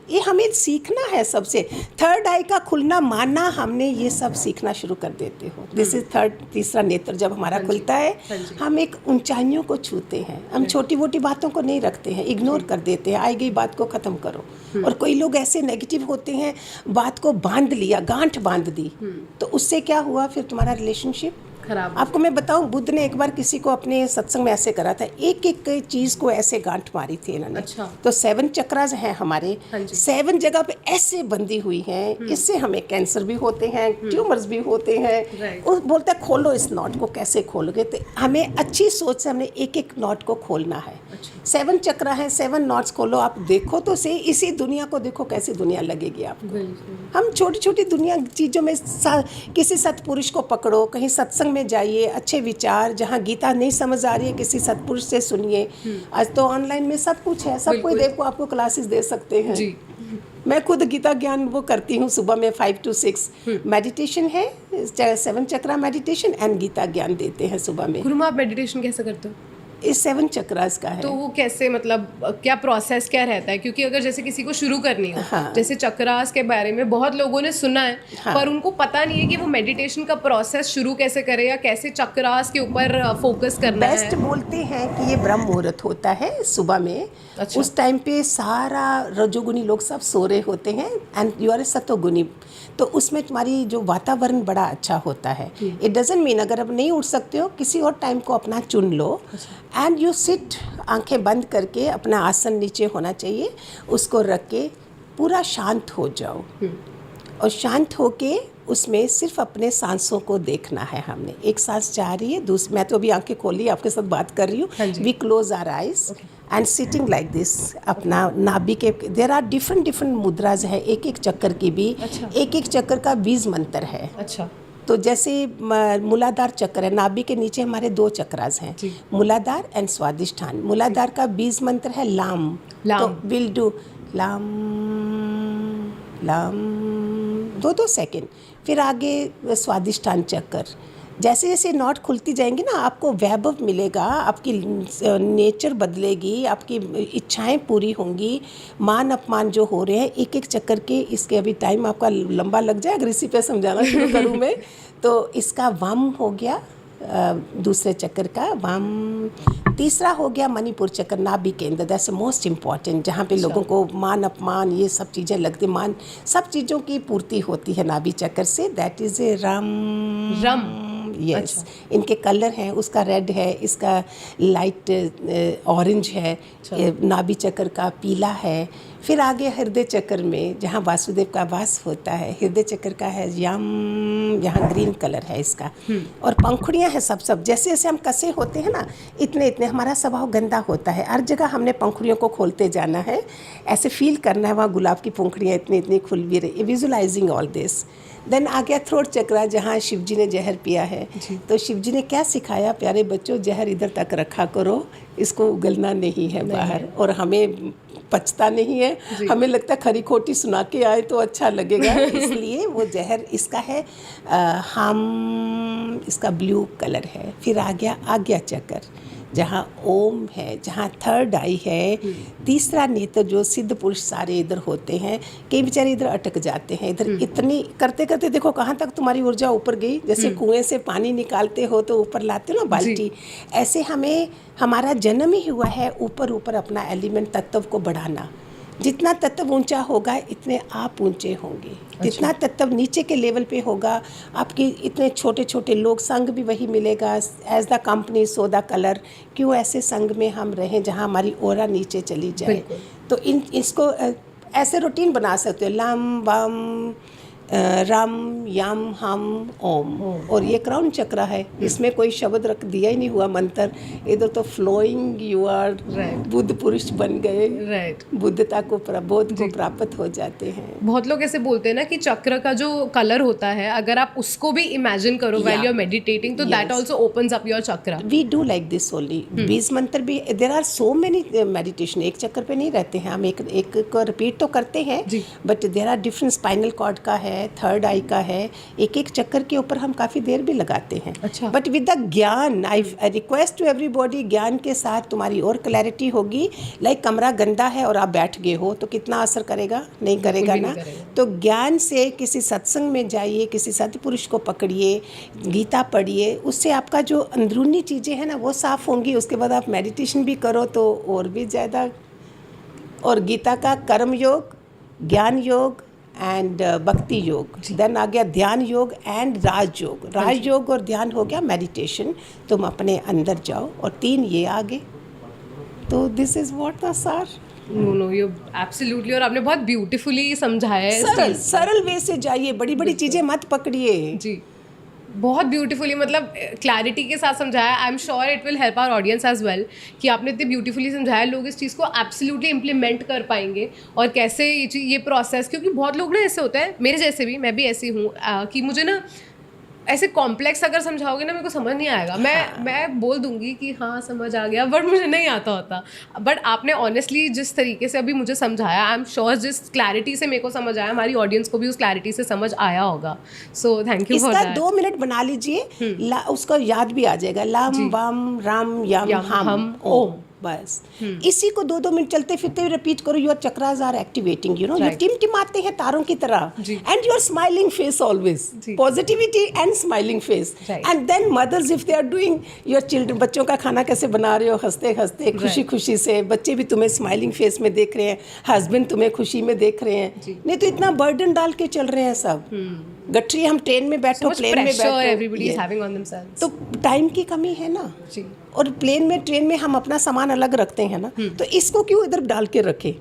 ये हमें सीखना है सबसे। थर्ड आई का खुलना, मानना, हमने ये सब सीखना शुरू कर देते हो। दिस इज तीसरा नेत्र जब हमारा खुलता है, हम एक ऊंचाइयों को छूते हैं। हम छोटी मोटी बातों को नहीं रखते हैं, इग्नोर कर देते हैं। आई गई बात को ख़त्म करो। और कोई लोग ऐसे नेगेटिव होते हैं, बात को बांध लिया, गांठ बांध दी, तो उससे क्या हुआ? फिर तुम्हारा रिलेशनशिप खराब। आपको मैं बताऊं, बुद्ध ने एक बार किसी को अपने सत्संग में ऐसे करा था, एक एक चीज को ऐसे गांठ मारी थी इन्होंने। तो 7 चक्रास हैं हमारे, 7 जगह पे ऐसे बंधी हुई हैं। इससे हमें कैंसर भी होते हैं, ट्यूमर्स भी होते हैं। वो बोलता है खोलो इस नॉट को, कैसे खोलोगे? तो हमें अच्छी सोच से हमने एक एक नॉट को खोलना है। 7 चक्र है, 7 नॉट्स खोलो। आप देखो तो सही, इसी दुनिया को देखो कैसी दुनिया लगेगी आपको। हम छोटी छोटी दुनिया चीज़ों में किसी सत्पुरुष को पकड़ो, कहीं सत्संग में जाइए, अच्छे विचार, जहाँ गीता नहीं समझ आ रही है किसी सत्पुरुष से सुनिए। आज तो ऑनलाइन में सब कुछ है, सब कोई देखो आपको क्लासेस दे सकते हैं। मैं खुद गीता ज्ञान वो करती हूँ सुबह में 5 to 6 मेडिटेशन है, 7 चक्रा मेडिटेशन एंड गीता ज्ञान देते हैं सुबह में। गुरु आप मेडिटेशन कैसे करते हो? इस 7 चक्रास का है। तो वो कैसे, मतलब क्या प्रोसेस क्या रहता है? क्योंकि अगर जैसे किसी को शुरू करनी हो, हाँ। जैसे चक्रास के बारे में बहुत लोगों ने सुना है, हाँ। पर उनको पता नहीं है कि वो मेडिटेशन का प्रोसेस शुरू कैसे करे या कैसे चक्रास के ऊपर फोकस करना है। बेस्ट बोलते हैं कि ये ब्रह्म मुहूर्त होता है सुबह में। अच्छा। उस टाइम पे सारा रजोगुनी लोग सब सो रहे होते हैं एंड यू आर ए सतोगुनी, तो उसमें तुम्हारी जो वातावरण बड़ा अच्छा होता है। इट डजंट मीन अगर अब नहीं उठ सकते हो किसी और टाइम को अपना चुन लो एंड यू सिट, आंखें बंद करके, अपना आसन नीचे होना चाहिए, उसको रख के पूरा शांत हो जाओ और शांत होके उसमें सिर्फ अपने सांसों को देखना है। हमने एक सांस जा रही है, दूसरी, मैं तो अभी आंखें खोली आपके साथ बात कर रही हूँ। We close our eyes and sitting like this, अपना नाभि के, there are different different mudras है, एक एक चक्कर की भी। अच्छा। एक एक चक्कर का बीज मंत्र है। अच्छा। तो जैसे मूलाधार चक्र है, नाभि के नीचे हमारे 2 चक्रास हैं, मूलाधार एंड स्वादिष्ठान। मूलाधार का बीज मंत्र है लाम। तो विल डू लाम लाम 2-2 सेकेंड, फिर आगे स्वादिष्ठान चक्र। जैसे जैसे नॉट खुलती जाएंगी ना, आपको वैभव मिलेगा, आपकी नेचर बदलेगी, आपकी इच्छाएं पूरी होंगी, मान अपमान जो हो रहे हैं एक एक चक्कर के, इसके अभी टाइम आपका लंबा लग जाए अगर इसी पे समझाना शुरू करूँ मैं। तो इसका वाम हो गया, दूसरे चक्कर का वाम। तीसरा हो गया मणिपुर चक्र, नाभि केंद्र, दैट्स मोस्ट इम्पॉर्टेंट, जहाँ पे लोगों को मान अपमान ये सब चीज़ें लगती, मान सब चीज़ों की पूर्ति होती है नाभि चक्र से। That is a rum. Yes. इनके कलर हैं, उसका रेड है, इसका लाइट ऑरेंज है, नाभि चक्र का पीला है। फिर आगे हृदय चक्र में जहाँ वासुदेव का वास होता है, हृदय चक्र का है यम, यहाँ ग्रीन कलर है इसका। और पंखुड़ियाँ हैं सब जैसे जैसे हम कसे होते हैं ना, इतने इतने हमारा स्वभाव गंदा होता है, हर जगह हमने पंखुड़ियों को खोलते जाना है, ऐसे फील करना है वहाँ गुलाब की पंखुड़ियाँ इतनी इतनी खुल भी रही, विजुलाइजिंग ऑल दिस। देन आ गया थ्रोट चक्र, जहाँ शिव जी ने जहर पिया है। तो शिव जी ने क्या सिखाया, प्यारे बच्चों, जहर इधर तक रखा करो, इसको उगलना नहीं है बाहर। और हमें पचता नहीं है, हमें लगता है खरी खोटी सुना के आए तो अच्छा लगेगा, इसलिए वो जहर इसका है हम, इसका ब्लू कलर है। फिर आ गया आज्ञा चक्र, जहाँ ओम है, जहाँ थर्ड आई है, तीसरा नेत्र, जो सिद्ध पुरुष सारे इधर होते हैं, कई बेचारे इधर अटक जाते हैं, इधर इतनी करते करते देखो कहाँ तक तुम्हारी ऊर्जा ऊपर गई। जैसे कुएं से पानी निकालते हो तो ऊपर लाते हो ना बाल्टी, ऐसे हमें हमारा जन्म ही हुआ है ऊपर ऊपर अपना एलिमेंट तत्व को बढ़ाना। जितना तत्व ऊंचा होगा इतने आप ऊंचे होंगे। जितना तत्व नीचे के लेवल पे होगा, आपके इतने छोटे छोटे लोग, संग भी वही मिलेगा। As the company so the colour, क्यों ऐसे संग में हम रहें जहाँ हमारी ओरा नीचे चली जाए। तो इसको ऐसे रूटीन बना सकते हो, लम वम रम यम हम ओम। और ये क्राउन चक्र है, इसमें कोई शब्द रख दिया ही नहीं हुआ मंत्र, इधर तो फ्लोइंग यू आर बुद्ध पुरुष बन गए, बुद्धता को बोध को प्राप्त हो जाते हैं। बहुत लोग ऐसे बोलते हैं ना कि चक्र का जो कलर होता है, अगर आप उसको भी इमेजिन करो व्हाइल यू आर मेडिटेटिंग, तो that also opens up your chakra. We do like this only. बीज मंत्र भी, there are so many meditation, एक चक्कर पे नहीं रहते हैं हम, एक को रिपीट तो करते हैं, but there are different, spinal cord का है, थर्ड आई का है, एक एक चक्कर के ऊपर हम काफ़ी देर भी लगाते हैं। अच्छा। बट विद द ज्ञान, आई रिक्वेस्ट टू एवरीबॉडी, ज्ञान के साथ तुम्हारी और क्लैरिटी होगी। लाइक कमरा गंदा है और आप बैठ गए हो तो कितना असर करेगा, नहीं करेगा ना। तो ज्ञान से किसी सत्संग में जाइए, किसी सत्पुरुष को पकड़िए, गीता पढ़िए, उससे आपका जो अंदरूनी चीज़ें हैं ना वो साफ़ होंगी। उसके बाद आप मेडिटेशन भी करो तो और भी ज़्यादा। और गीता का कर्म योग, ज्ञान योग एंड भक्ति योग, देन आ गया ध्यान योग एंड राज योग। राज योग और ध्यान हो गया मेडिटेशन, तुम अपने अंदर जाओ। और 3 ये आगे, तो दिस इज व्हाट द सार। नो यू एब्सोल्युटली, और आपने बहुत ब्यूटीफुली समझाया है। सरल वे से जाइए, बड़ी बड़ी चीज़ें मत पकड़िए जी, बहुत ब्यूटीफुली, मतलब क्लैरिटी के साथ समझाया। I am sure it will help our audience as well, कि आपने इतने ब्यूटीफुली समझाया, लोग इस चीज़ को एब्सोल्युटली इम्प्लीमेंट कर पाएंगे। और कैसे ये प्रोसेस, क्योंकि बहुत लोग ना ऐसे होता है, मेरे जैसे भी, मैं भी ऐसी हूँ कि मुझे ना ऐसे कॉम्प्लेक्स अगर समझाओगे ना मेरे को समझ नहीं आएगा. मैं बोल दूंगी कि हाँ समझ आ गया, बट मुझे नहीं आता होता. बट आपने ऑनेस्टली जिस तरीके से अभी मुझे समझाया, आई एम श्योर जिस क्लैरिटी से मेरे को समझ आया, हमारी ऑडियंस को भी उस क्लैरिटी से समझ आया होगा. सो थैंक यू फॉर इसका दैट. 2 मिनट बना लीजिए, उसको याद भी आ जाएगा. लम वम रम यम हम ओम, बस इसी को 2-2 मिनट चलते फिरते रिपीट करो. Your chakras are activating, you know, ये टिमटिमाते हैं तारों की तरह. And your smiling face always, positivity and smiling face. And then mothers if they are doing your children, बच्चों का खाना कैसे बना रहे हो, हंसते हंसते खुशी खुशी से, बच्चे भी तुम्हें स्माइलिंग फेस में देख रहे हैं, हस्बैंड तुम्हें खुशी में देख रहे हैं. नहीं तो इतना बर्डन डाल के चल रहे हैं सब. गठरी, हम ट्रेन में बैठो, प्लेन में बैठो, तो टाइम की कमी है ना. और प्लेन में ट्रेन में हम अपना सामान अलग रखते हैं ना, तो इसको क्यों इधर डाल के रखे.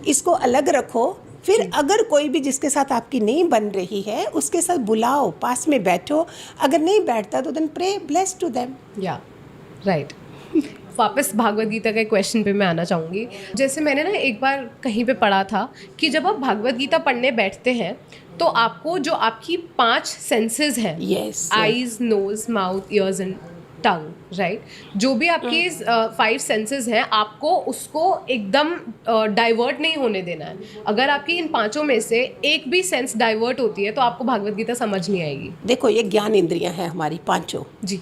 इसको अलग रखो. फिर अगर कोई भी जिसके साथ आपकी नहीं बन रही है उसके साथ बुलाओ, पास में बैठो. अगर नहीं बैठता तो then pray bless to them. या राइट. वापस भागवत गीता के क्वेश्चन पे मैं आना चाहूँगी. जैसे मैंने ना एक बार कहीं पे पढ़ा था कि जब आप भागवत गीता पढ़ने बैठते हैं तो आपको जो आपकी 5 सेंसेस हैं, eyes, nose, mouth, ears and tongue, right, जो भी आपके 5 सेंसेस हैं, आपको उसको एकदम डाइवर्ट नहीं होने देना है. अगर आपकी इन 5 में से एक भी सेंस डाइवर्ट होती है तो आपको भागवत गीता समझ नहीं आएगी. देखो, ये ज्ञान इंद्रियां हैं हमारी 5. जी.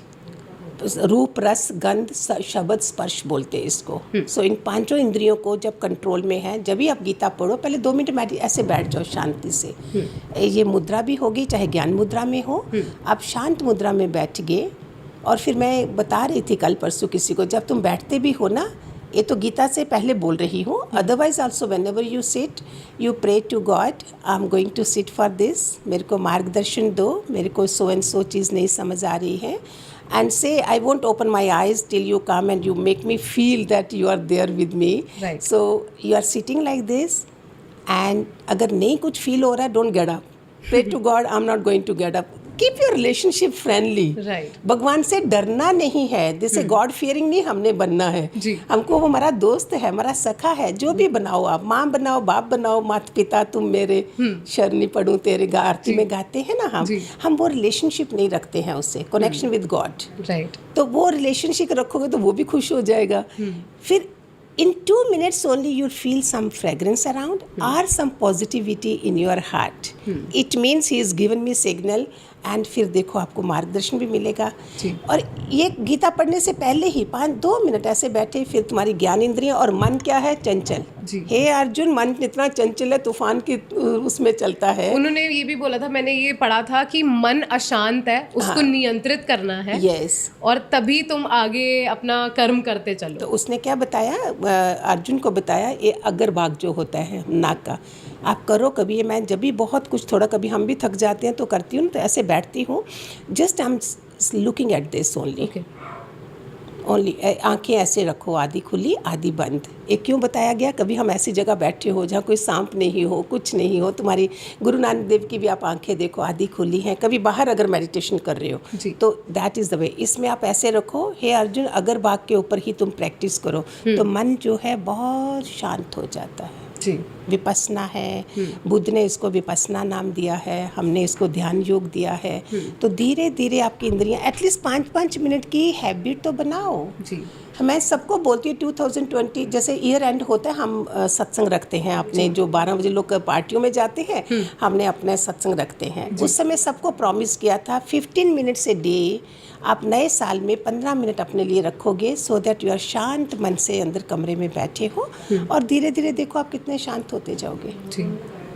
रूप, रस, गंध, शब्द, स्पर्श बोलते हैं इसको. सो इन 5 इंद्रियों को जब कंट्रोल में है, जब भी आप गीता पढ़ो, पहले 2 मिनट ऐसे बैठ जाओ शांति से. ये मुद्रा भी होगी, चाहे ज्ञान मुद्रा में हो, आप शांत मुद्रा में बैठ गए. और फिर मैं बता रही थी कल परसों किसी को, जब तुम बैठते भी हो ना, ये तो गीता से पहले बोल रही हूँ, otherwise also whenever you sit, you pray to God, I am going to sit for this, मेरे को मार्गदर्शन दो, मेरे को सो एंड सो चीज़ नहीं समझ आ रही है. And say, I won't open my eyes till you come and you make me feel that you are there with me. Right. So you are sitting like this, and अगर नहीं कुछ feel हो रहा है, don't get up. Pray to God, I'm not going to get up. Keep your relationship friendly. Right. भगवान से डरना नहीं है, जैसे गॉड फियरिंग नहीं हमने बनना है. हमको वो हमारा दोस्त है, हमारा सखा है. जो भी बनाओ आप, माँ बनाओ, बाप बनाओ, माता पिता, तुम मेरे शरणी पढ़ूं तेरे, आरती में गाते हैं ना हम वो रिलेशनशिप नहीं रखते हैं उससे, कनेक्शन विद गॉड. राइट. तो वो रिलेशनशिप रखोगे तो वो भी खुश हो जाएगा. फिर in 2 minutes only you'll feel some fragrance around or some positivity in your heart. It means he has given me signal. And फिर देखो आपको मार्गदर्शन भी मिलेगा. और ये गीता पढ़ने से पहले ही 2 मिनट ऐसे बैठे, फिर तुम्हारी ज्ञान इंद्रियां, और मन क्या है, चंचल. हे अर्जुन, मन इतना चंचल है, तूफान की उसमें चलता है. उन्होंने ये भी बोला था, मैंने ये पढ़ा था कि मन अशांत है, उसको नियंत्रित करना है. यस. और तभी तुम आगे अपना कर्म करते चलो. तो उसने क्या बताया, अर्जुन को बताया, ये अग्रभाग जो होता है नाक का, आप करो कभी. मैं जब भी बहुत कुछ थोड़ा, कभी हम भी थक जाते हैं तो करती हूँ, तो ऐसे बैठती हूँ, just I am looking at this only. Only आंखें ऐसे रखो, आधी खुली आधी बंद. ये क्यों बताया गया, कभी हम ऐसी जगह बैठे हो जहाँ कोई सांप नहीं हो, कुछ नहीं हो. तुम्हारी गुरु नानक देव की भी आप आंखें देखो, आधी खुली हैं. कभी बाहर अगर मेडिटेशन कर रहे हो तो दैट इज़ द वे. इसमें आप ऐसे रखो, हे अर्जुन, अगर भाग के ऊपर ही तुम प्रैक्टिस करो तो मन जो है बहुत शांत हो जाता है. विपस्सना है, बुद्ध ने इसको विपस्सना नाम दिया है, हमने इसको ध्यान योग दिया है. तो धीरे धीरे आपकी इंद्रियां, एटलीस्ट 5-5 मिनट की हैबिट तो बनाओ. मैं सबको बोलती हूँ 2020 जैसे ईयर एंड होता है, हम सत्संग रखते हैं अपने, जो 12 बजे लोग पार्टियों में जाते हैं, हमने अपने सत्संग रखते हैं. उस समय सबको प्रॉमिस किया था 15 मिनट्स ए डे आप नए साल में 15 मिनट अपने लिए रखोगे, सो दैट यू आर शांत मन से अंदर कमरे में बैठे हो. और धीरे धीरे देखो आप कितने शांत होते जाओगे.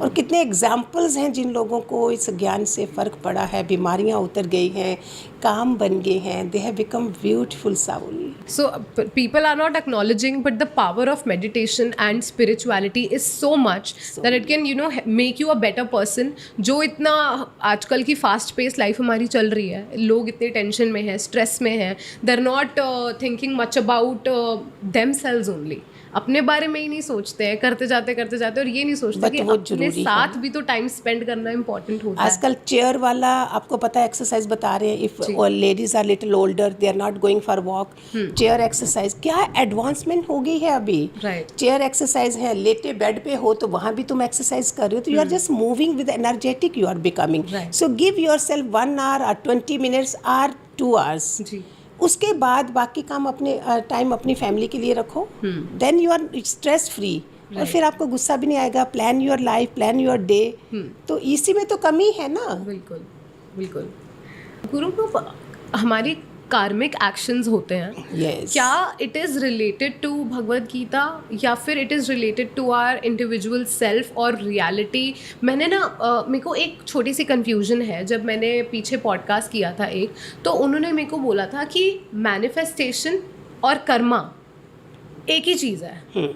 और कितने एग्जाम्पल्स हैं जिन लोगों को इस ज्ञान से फ़र्क पड़ा है, बीमारियां उतर गई हैं, काम बन गए हैं, they have become beautiful Saul. So people are not acknowledging, but the power of meditation and spirituality is so much that it can, you know, make you a better person. जो इतना आजकल की फास्ट पेस लाइफ हमारी चल रही है, लोग इतने टेंशन में हैं, स्ट्रेस में हैं, they're not thinking much about themselves only. अपने बारे में ही नहीं सोचते हैं, करते जाते और ये नहीं सोचते कि अपने साथ भी तो टाइम स्पेंड करना इम्पोर्टेंट होता है। आजकल चेयर वाला आपको पता है एक्सरसाइज बता रहे हैं, if ladies are little older they are not going for walk, chair exercise, क्या एडवांसमेंट हो गई है अभी। चेयर एक्सरसाइज है, लेटे बेड पे हो तो वहाँ भी तुम एक्सरसाइज कर रहे हो, तो you are just moving with energetic, you are becoming. So give your self 1 hour or 20 minutes or 2 hours। उसके बाद बाकी काम अपने टाइम अपनी फैमिली के लिए रखो, then you are stress free, और फिर आपको गुस्सा भी नहीं आएगा। Plan your life, plan your day, तो इसी में तो कमी है ना। बिल्कुल बिल्कुल। गुरु, हमारी कार्मिक एक्शंस होते हैं, क्या it is related to Bhagavad Gita या फिर it is related to our individual self और रियलिटी? मैंने ना मेरे को एक छोटी सी कन्फ्यूजन है। जब मैंने पीछे पॉडकास्ट किया था एक, तो उन्होंने मेरे को बोला था कि मैनिफेस्टेशन और कर्मा एक ही चीज़ है।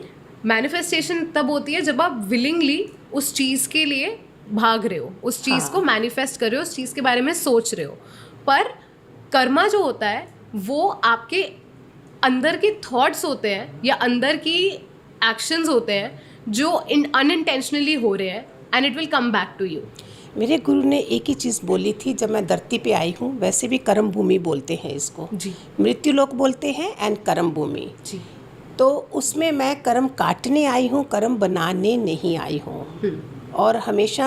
मैनिफेस्टेशन तब होती है जब आप विलिंगली उस चीज़ के लिए भाग रहे हो, उस चीज़ को मैनिफेस्ट कर रहे हो, उस चीज़ के बारे में सोच रहे हो। पर कर्मा जो होता है वो आपके अंदर के थॉट्स होते हैं या अंदर की एक्शंस होते हैं जो अनइंटेंशनली हो रहे हैं, and it will come back to you. मेरे गुरु ने एक ही चीज़ बोली थी जब मैं धरती पे आई हूँ, वैसे भी कर्म भूमि बोलते हैं इसको जी, मृत्युलोक बोलते हैं एंड कर्म भूमि जी। तो उसमें मैं कर्म काटने आई हूँ, कर्म बनाने नहीं आई हूँ। और हमेशा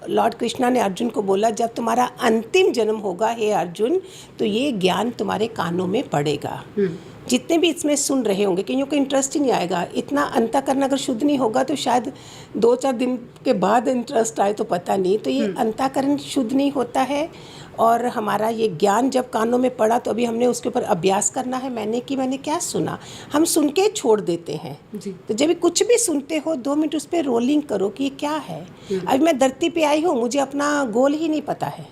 लॉर्ड कृष्णा ने अर्जुन को बोला, जब तुम्हारा अंतिम जन्म होगा हे अर्जुन, तो ये ज्ञान तुम्हारे कानों में पड़ेगा। जितने भी इसमें सुन रहे होंगे, क्योंकि इंटरेस्ट ही नहीं आएगा। इतना अंतःकरण अगर शुद्ध नहीं होगा तो शायद 2-4 दिन के बाद इंटरेस्ट आए तो पता नहीं। तो ये अंतःकरण शुद्ध नहीं होता है, और हमारा ये ज्ञान जब कानों में पड़ा तो अभी हमने उसके ऊपर अभ्यास करना है। मैंने क्या सुना, हम सुन के छोड़ देते हैं जी। तो जब भी कुछ भी सुनते हो 2 मिनट उस पर रोलिंग करो कि ये क्या है। अभी मैं धरती पे आई हूँ, मुझे अपना गोल ही नहीं पता है,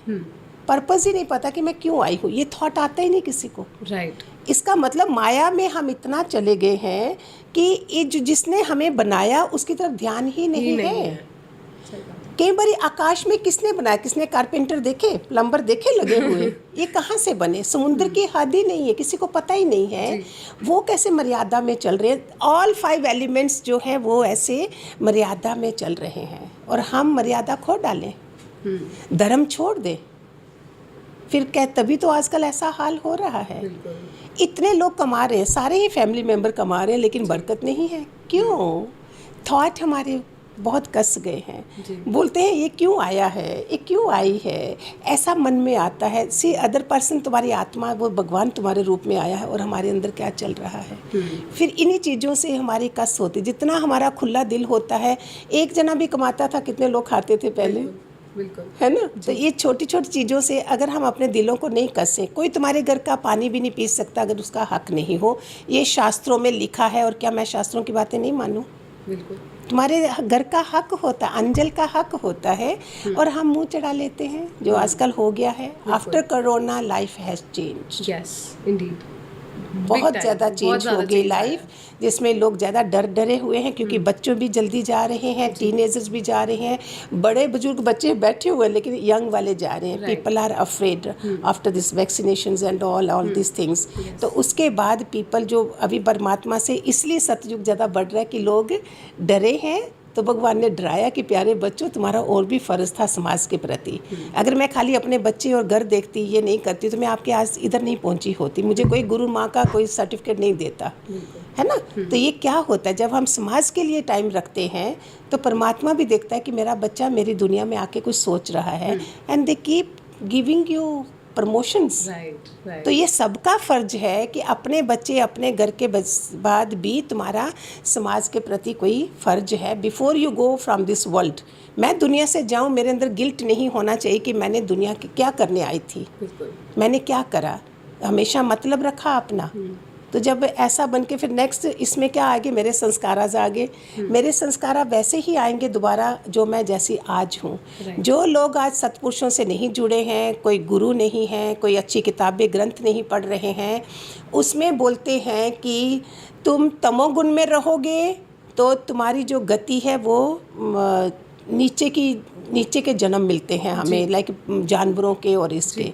पर्पस ही नहीं पता कि मैं क्यों आई हूँ। ये थॉट आता ही नहीं किसी को, राइट। इसका मतलब माया में हम इतना चले गए हैं कि ये जिसने हमें बनाया उसकी तरफ ध्यान ही नहीं है। कई बार आकाश में किसने बनाया, किसने कारपेंटर देखे, प्लम्बर देखे लगे हुए, ये कहाँ से बने? समुद्र की हद ही नहीं है, किसी को पता ही नहीं है वो कैसे मर्यादा में चल रहे हैं। ऑल 5 एलिमेंट्स जो हैं वो ऐसे मर्यादा में चल रहे हैं, और हम मर्यादा खो डालें, धर्म छोड़ दें, फिर क्या? तभी तो आजकल ऐसा हाल हो रहा है। इतने लोग कमा रहे हैं, सारे ही फैमिली मेम्बर कमा रहे हैं, लेकिन बरकत नहीं है। क्यों? थॉट हमारे बहुत कस गए हैं। बोलते हैं ये क्यों आया है, ये क्यों आई है, ऐसा मन में आता है। सी अदर पर्सन, तुम्हारी आत्मा, वो भगवान तुम्हारे रूप में आया है, और हमारे अंदर क्या चल रहा है। फिर इन्हीं चीज़ों से हमारी कस होती। जितना हमारा खुला दिल होता है, एक जना भी कमाता था, कितने लोग खाते थे पहले, बिल्कुल, है ना। तो ये छोटी छोटी चीज़ों से अगर हम अपने दिलों को नहीं कसें, कोई तुम्हारे घर का पानी भी नहीं पी सकता अगर उसका हक नहीं हो। ये शास्त्रों में लिखा है, और क्या मैं शास्त्रों की बातें नहीं मानूं? बिल्कुल, तुम्हारे घर का हक होता है, अंजल का हक होता है, और हम मुंह चढ़ा लेते हैं, जो आजकल हो गया है। After corona life has change, yes Indeed, बहुत ज़्यादा चेंज हो गई लाइफ, जिसमें लोग ज़्यादा डरे हुए हैं, क्योंकि बच्चों भी जल्दी जा रहे हैं, टीनेजर्स भी जा रहे हैं, बड़े बुजुर्ग बच्चे बैठे हुए हैं, लेकिन यंग वाले जा रहे हैं। People are afraid after this vaccinations and all this things. तो उसके बाद पीपल जो अभी परमात्मा से इसलिए सतयुग ज़्यादा बढ़ रहा है कि लोग डरे हैं। तो भगवान ने डराया कि प्यारे बच्चों, तुम्हारा और भी फ़र्ज़ था समाज के प्रति। अगर मैं खाली अपने बच्चे और घर देखती, ये नहीं करती, तो मैं आपके आज इधर नहीं पहुंची होती। मुझे कोई गुरु माँ का कोई सर्टिफिकेट नहीं देता, है ना। तो ये क्या होता है, जब हम समाज के लिए टाइम रखते हैं तो परमात्मा भी देखता है कि मेरा बच्चा मेरी दुनिया में आके कुछ सोच रहा है, and they keep giving you promotions. तो ये सबका फ़र्ज है कि अपने बच्चे, अपने घर के बाद भी तुम्हारा समाज के प्रति कोई फ़र्ज है। Before you go from this world, मैं दुनिया से जाऊं, मेरे अंदर गिल्ट नहीं होना चाहिए कि मैंने दुनिया की क्या करने आई थी, मैंने क्या करा, हमेशा मतलब रखा अपना। तो जब ऐसा बन के फिर नेक्स्ट इसमें क्या आगे, मेरे संस्कार आगे, मेरे संस्कार वैसे ही आएंगे दोबारा जो मैं जैसी आज हूँ। जो लोग आज सत्पुरुषों से नहीं जुड़े हैं, कोई गुरु नहीं है, कोई अच्छी किताबें ग्रंथ नहीं पढ़ रहे हैं, उसमें बोलते हैं कि तुम तमोगुण में रहोगे तो तुम्हारी जो गति है वो नीचे के जन्म मिलते हैं हमें, लाइक जानवरों के और इसके।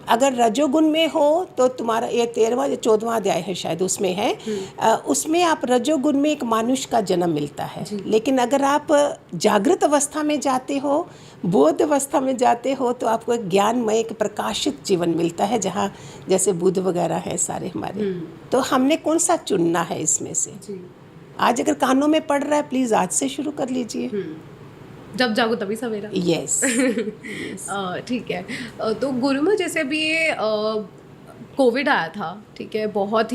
अगर रजोगुण में हो तो तुम्हारा ये 13वां या 14वां अध्याय है शायद, उसमें है उसमें आप रजोगुण में एक मनुष्य का जन्म मिलता है। लेकिन अगर आप जागृत अवस्था में जाते हो, बोध अवस्था में जाते हो, तो आपको एक ज्ञानमय, एक प्रकाशित जीवन मिलता है, जहाँ जैसे बुद्ध वगैरह है सारे हमारे। तो हमने कौन सा चुनना है इसमें से? आज अगर कानों में पड़ रहा है, प्लीज़ आज से शुरू कर लीजिए। जब जागो तभी सवेरा। यस। ठीक है। तो गुरुमा, जैसे अभी ये कोविड आया था, ठीक है, बहुत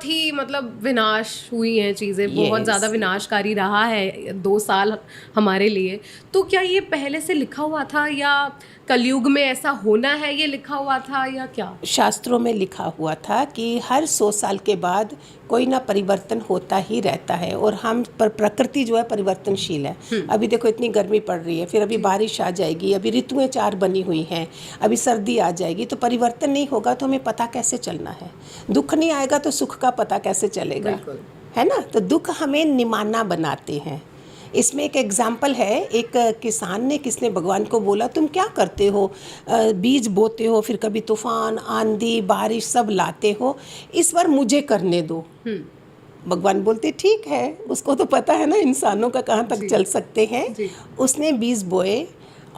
ही मतलब विनाश हुई हैं चीज़ें, बहुत ज़्यादा विनाशकारी रहा है 2 साल हमारे लिए। तो क्या ये पहले से लिखा हुआ था, या कलयुग में ऐसा होना है ये लिखा हुआ था, या क्या? शास्त्रों में लिखा हुआ था कि हर 100 साल के बाद कोई ना परिवर्तन होता ही रहता है, और हम प्रकृति जो है परिवर्तनशील है। अभी देखो इतनी गर्मी पड़ रही है, फिर अभी बारिश आ जाएगी, अभी ऋतुएं 4 बनी हुई हैं, अभी सर्दी आ जाएगी। तो परिवर्तन नहीं होगा तो हमें पता कैसे चलना है? दुख नहीं आएगा तो सुख का पता कैसे चलेगा? है ना? तो दुख हमें निमाना बनाते हैं। इसमें एक एग्जाम्पल है, एक किसान ने किसने भगवान को बोला, तुम क्या करते हो? बीज बोते हो, फिर कभी तूफान, आंधी, बारिश सब लाते हो, इस बार मुझे करने दो। भगवान बोलते ठीक है, उसको तो पता है ना इंसानों का कहाँ तक चल सकते हैं। उसने बीज बोए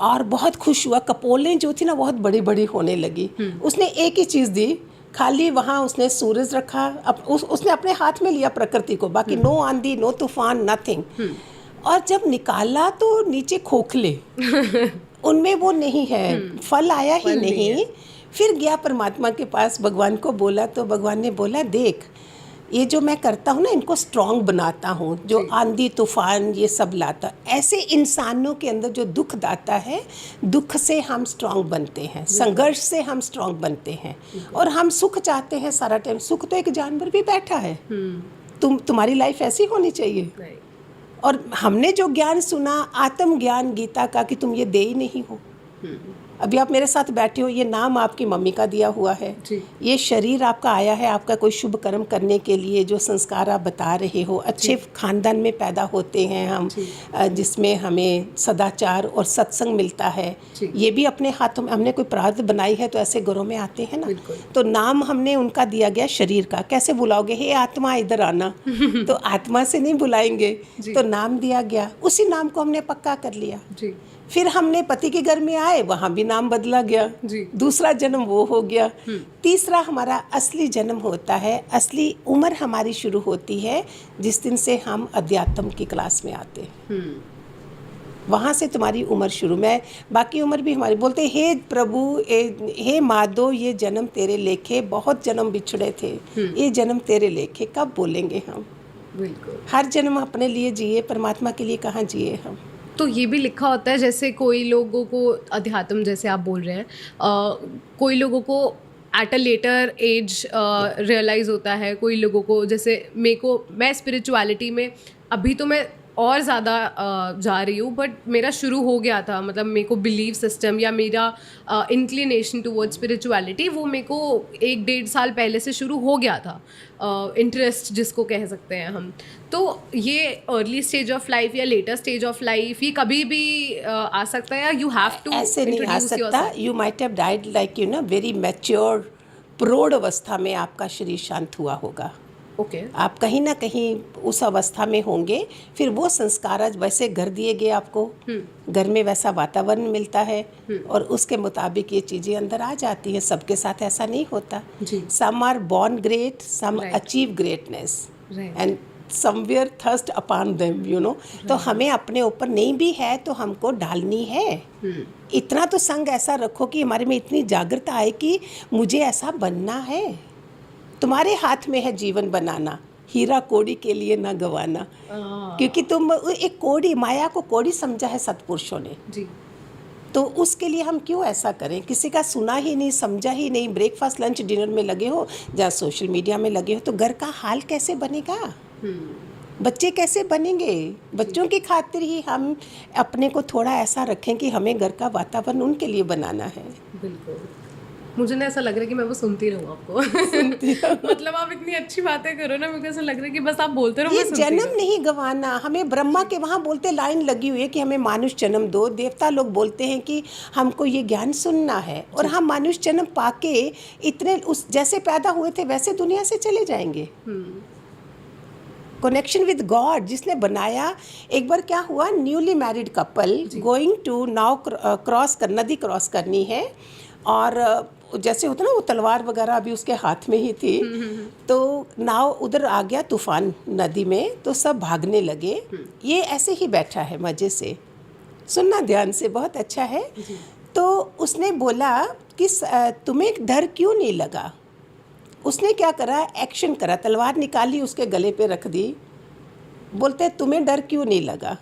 और बहुत खुश हुआ। कपोलें जो थी ना बहुत बड़ी बड़ी होने लगी। उसने एक ही चीज़ दी, खाली वहाँ उसने सूरज रखा, उसने अपने हाथ में लिया प्रकृति को, बाकी नो आंधी, नो तूफान, नथिंग। और जब निकाला तो नीचे खोखले उनमें वो नहीं है, फल आया ही नहीं। फिर गया परमात्मा के पास, भगवान को बोला, तो भगवान ने बोला देख, ये जो मैं करता हूँ ना, इनको स्ट्रॉन्ग बनाता हूँ, जो आंधी तूफान ये सब लाता, ऐसे इंसानों के अंदर जो दुख दाता है, दुख से हम स्ट्रॉन्ग बनते हैं, संघर्ष से हम स्ट्रॉन्ग बनते हैं। और हम सुख चाहते हैं सारा टाइम। सुख तो एक जानवर भी बैठा है, तुम्हारी लाइफ ऐसी होनी चाहिए। और हमने जो ज्ञान सुना, आत्म ज्ञान गीता का, कि तुम ये दे ही नहीं हो। अभी आप मेरे साथ बैठे हो, ये नाम आपकी मम्मी का दिया हुआ है, ये शरीर आपका आया है आपका कोई शुभ कर्म करने के लिए, जो संस्कार आप बता रहे हो। अच्छे खानदान में पैदा होते हैं हम, जिसमें हमें सदाचार और सत्संग मिलता है। ये भी अपने हाथों में हमने कोई प्रारब्ध बनाई है, तो ऐसे घरों में आते हैं ना। तो नाम हमने उनका दिया गया शरीर का। कैसे बुलाओगे, हे आत्मा इधर आना? तो आत्मा से नहीं बुलाएंगे, तो नाम दिया गया, उसी नाम को हमने पक्का कर लिया। फिर हमने पति के घर में आए, वहाँ भी नाम बदला गया, दूसरा जन्म वो हो गया। तीसरा हमारा असली जन्म होता है, असली उम्र हमारी शुरू होती है जिस दिन से हम अध्यात्म की क्लास में आते हैं। वहाँ से तुम्हारी उम्र शुरू। में बाकी उम्र भी हमारी बोलते, हे प्रभु, हे माधो, ये जन्म तेरे लेखे, बहुत जन्म बिछड़े थे, ये जन्म तेरे लेखे। कब बोलेंगे हम? बिल्कुल, हर जन्म अपने लिए जिए, परमात्मा के लिए कहाँ जिए हम? तो ये भी लिखा होता है, जैसे कोई लोगों को अध्यात्म, जैसे आप बोल रहे हैं, कोई लोगों को at a later age realize होता है, कोई लोगों को, जैसे मैं स्पिरिचुअलिटी में अभी तो मैं और ज़्यादा जा रही हूँ, बट मेरा शुरू हो गया था, मतलब मेरे को बिलीव सिस्टम या मेरा इंक्लिनेशन टुवर्ड्स स्पिरिचुअलिटी, वो मेरे को 1-1.5 साल पहले से शुरू हो गया था, इंटरेस्ट जिसको कह सकते हैं हम। तो ये अर्ली स्टेज ऑफ लाइफ या लेटर स्टेज ऑफ लाइफ, ये कभी भी आ सकता है, या यू हैव टू? ऐसे नहीं आ सकता। You might have died like you know very mature, प्रौढ़ अवस्था में आपका शरीर शांत हुआ होगा। आप कहीं ना कहीं उस अवस्था में होंगे, फिर वो संस्कार आज वैसे घर दिए गए आपको, घर में वैसा वातावरण मिलता है, और उसके मुताबिक ये चीज़ें अंदर आ जाती हैं। सबके साथ ऐसा नहीं होता। Some are born great, some achieve greatness, and somewhere thirst upon them, you know. तो हमें अपने ऊपर नहीं भी है तो हमको डालनी है। इतना तो संग ऐसा रखो कि हमारे में इतनी जागृति आए कि मुझे ऐसा बनना है। तुम्हारे हाथ में है जीवन बनाना, हीरा कोड़ी के लिए ना गवाना। क्योंकि तुम एक कोड़ी, माया को कोड़ी समझा है सत्पुरुषों ने जी। तो उसके लिए हम क्यों ऐसा करें? किसी का सुना ही नहीं, समझा ही नहीं, ब्रेकफास्ट लंच डिनर में लगे हो, या सोशल मीडिया में लगे हो, तो घर का हाल कैसे बनेगा? बच्चे कैसे बनेंगे? बच्चों की खातिर ही हम अपने को थोड़ा ऐसा रखें कि हमें घर का वातावरण उनके लिए बनाना है। बिल्कुल। मुझे ना ऐसा लग रहा है कि मैं वो सुनती रहूँ आपको। मतलब आप इतनी अच्छी बातें करो ना, मुझे ऐसा लग रहा है कि बस आप बोलते रहो, ये मैं सुनती जन्म रहूं। नहीं गंवाना। हमें ब्रह्मा के वहाँ बोलते लाइन लगी हुई है कि हमें मानुष जन्म दो। देवता लोग बोलते हैं कि हमको ये ज्ञान सुनना है, और हम मानुष जन्म पाके इतने उस जैसे पैदा हुए थे वैसे दुनिया से चले जाएंगे। कनेक्शन विद गॉड जिसने बनाया। एक बार क्या हुआ, newly married couple going to नाव क्रॉस कर, नदी क्रॉस करनी है, और जैसे होता ना वो तलवार वगैरह अभी उसके हाथ में ही थी, तो नाव उधर आ गया तूफान नदी में, तो सब भागने लगे। ये ऐसे ही बैठा है मज़े से, सुनना ध्यान से, बहुत अच्छा है। तो उसने बोला कि तुम्हें डर क्यों नहीं लगा। उसने क्या करा, एक्शन करा, तलवार निकाली उसके गले पे रख दी। बोलते तुम्हें डर क्यों नहीं लगा।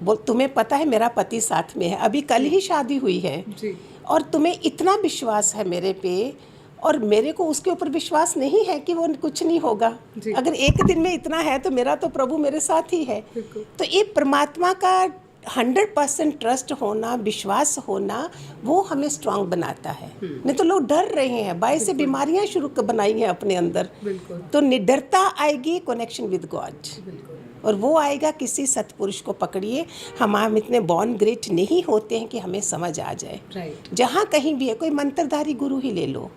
बोल तुम्हें पता है मेरा पति साथ में है, अभी कल ही शादी हुई है जी। और तुम्हें इतना विश्वास है मेरे पे, और मेरे को उसके ऊपर विश्वास नहीं है कि वो कुछ नहीं होगा। अगर एक दिन में इतना है तो मेरा तो प्रभु मेरे साथ ही है। तो ये परमात्मा का 100% ट्रस्ट होना, विश्वास होना, वो हमें स्ट्रांग बनाता है। नहीं तो लोग डर रहे हैं, बाहर से बीमारियां शुरू बनाई हैं अपने अंदर। तो निडरता आएगी कनेक्शन विद गॉड, और वो आएगा किसी सत्पुरुष को पकड़िए। हम इतने बॉर्न ग्रेट नहीं होते हैं कि हमें समझ आ जाए। जहाँ कहीं भी है, कोई मंत्रधारी गुरु ही ले लो।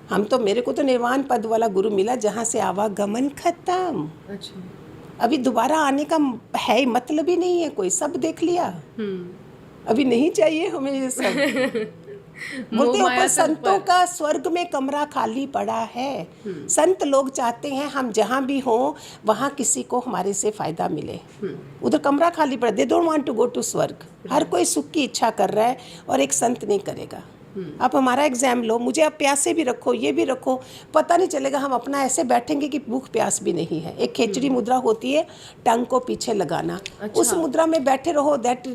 हम तो, मेरे को तो निर्वाण पद वाला गुरु मिला जहाँ से आवागमन खत्म। अच्छा। अभी दोबारा आने का है मतलब ही नहीं है, कोई सब देख लिया। अभी नहीं चाहिए हमें ये सब। बोलते ऊपर संतों का स्वर्ग में कमरा खाली पड़ा है। संत लोग चाहते हैं हम जहाँ भी हों वहाँ किसी को हमारे से फायदा मिले। उधर कमरा खाली पड़ा, they don't want to go to swarg. हर कोई सुख की इच्छा कर रहा है और एक संत नहीं करेगा। आप हमारा एग्जाम लो, मुझे आप प्यासे भी रखो, ये भी रखो, पता नहीं चलेगा। हम अपना ऐसे बैठेंगे कि भूख प्यास भी नहीं है। एक खेचड़ी मुद्रा होती है, टंग को पीछे लगाना। अच्छा। उस मुद्रा में बैठे रहो, that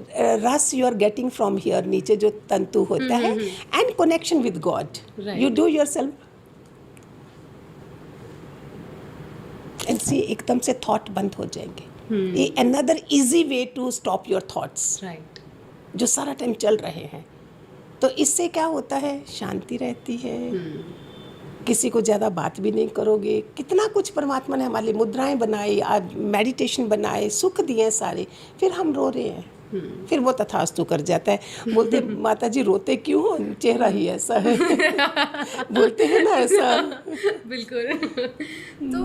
ras you are getting from here, नीचे जो तंतु होता है, and connection with God. You do yourself and see, एकदम से थॉट बंद हो जाएंगे। ये another easy way to stop your thoughts, जो सारा टाइम चल रहे हैं। तो इससे क्या होता है, शांति रहती है। किसी को ज़्यादा बात भी नहीं करोगे। कितना कुछ परमात्मा ने हमारे लिए मुद्राएं बनाई, आज मेडिटेशन बनाए, सुख दिए सारे, फिर हम रो रहे हैं। फिर वो तथास्तु कर जाता है। बोलते माता जी रोते क्यों हो, चेहरा ही ऐसा है। बोलते हैं ना ऐसा। बिल्कुल। तो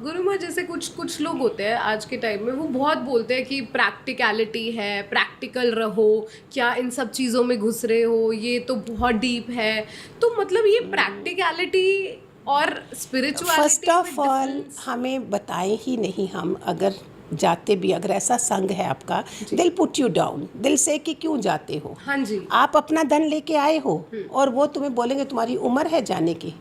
गुरु माँ, जैसे कुछ लोग होते हैं आज के टाइम में, वो बहुत बोलते हैं कि प्रैक्टिकलिटी है, प्रैक्टिकल रहो, क्या इन सब चीज़ों में घुस रहे हो, ये तो बहुत डीप है। तो मतलब ये प्रैक्टिकलिटी और स्पिरिचुअलिटी फर्स्ट ऑफ ऑल हमें बताए ही नहीं। हम अगर जाते भी, अगर ऐसा संग है आपका, दिल पुट यू डाउन, दिल से कि क्यों जाते हो। हाँ जी। आप अपना धन लेके आए हो और वो तुम्हें बोलेंगे तुम्हारी उम्र है जाने की।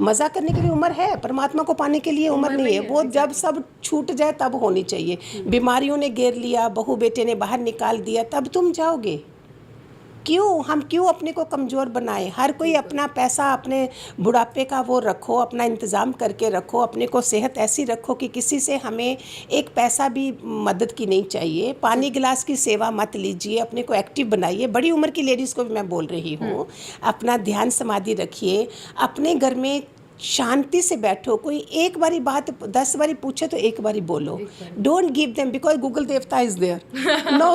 मजा करने के लिए उम्र है, परमात्मा को पाने के लिए उम्र नहीं है। वो जब सब छूट जाए तब होनी चाहिए। बीमारियों ने घेर लिया, बहू बेटे ने बाहर निकाल दिया, तब तुम जाओगे। हम क्यों अपने को कमज़ोर बनाएं। हर कोई अपना पैसा अपने बुढ़ापे का वो रखो, अपना इंतज़ाम करके रखो, अपने को सेहत ऐसी रखो कि किसी से हमें एक पैसा भी मदद की नहीं चाहिए। पानी गिलास की सेवा मत लीजिए, अपने को एक्टिव बनाइए। बड़ी उम्र की लेडीज़ को भी मैं बोल रही हूँ, अपना ध्यान समाधि रखिए, अपने घर में शांति से बैठो। कोई एक बारी बात 10 बारी पूछे तो एक बारी बोलो। Don't give them, because Google devta is there. No,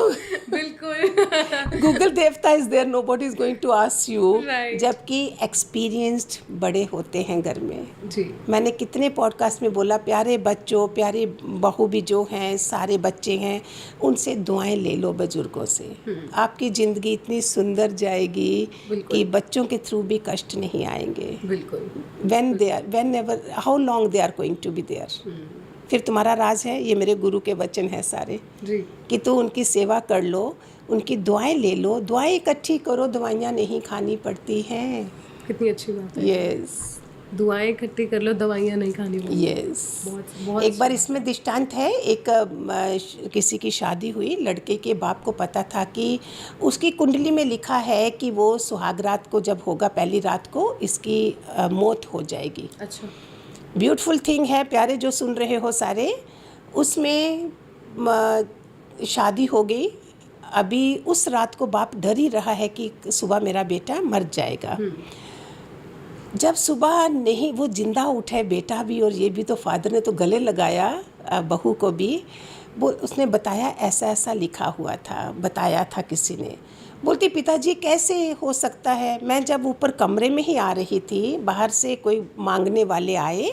बिल्कुल। Google devta is there, nobody is going to ask you. जबकि एक्सपीरियंस्ड बड़े होते हैं घर में जी। मैंने कितने पॉडकास्ट में बोला, प्यारे बच्चों, प्यारे बहू भी जो हैं, सारे बच्चे हैं, उनसे दुआएं ले लो बुजुर्गों से। आपकी ज़िंदगी इतनी सुंदर जाएगी कि बच्चों के थ्रू भी कष्ट नहीं आएंगे। बिल्कुल। whenever how long they are going to be there। फिर तुम्हारा राज है। ये मेरे गुरु के वचन है सारे जी, कि तू उनकी सेवा कर लो, उनकी दुआएं ले लो, दुआएं इकट्ठी करो, दवाइयाँ नहीं खानी पड़ती हैं। कितनी अच्छी बात है। यस, दुआएं इकट्ठी कर लो, दवाइयाँ नहीं खानी पड़ती। यस, बहुत एक बार इसमें दृष्टांत है। एक किसी की शादी हुई, लड़के के बाप को पता था कि उसकी कुंडली में लिखा है कि वो सुहाग रात को जब होगा, पहली रात को इसकी मौत हो जाएगी। अच्छा, ब्यूटीफुल थिंग है प्यारे, जो सुन रहे हो सारे। उसमें शादी हो गई। अभी उस रात को बाप डर ही रहा है कि सुबह मेरा बेटा मर जाएगा। जब सुबह नहीं वो जिंदा उठे, बेटा भी और ये भी, तो फादर ने तो गले लगाया बहू को भी। वो उसने बताया ऐसा ऐसा लिखा हुआ था, बताया था किसी ने। बोलती पिताजी कैसे हो सकता है। मैं जब ऊपर कमरे में ही आ रही थी, बाहर से कोई मांगने वाले आए,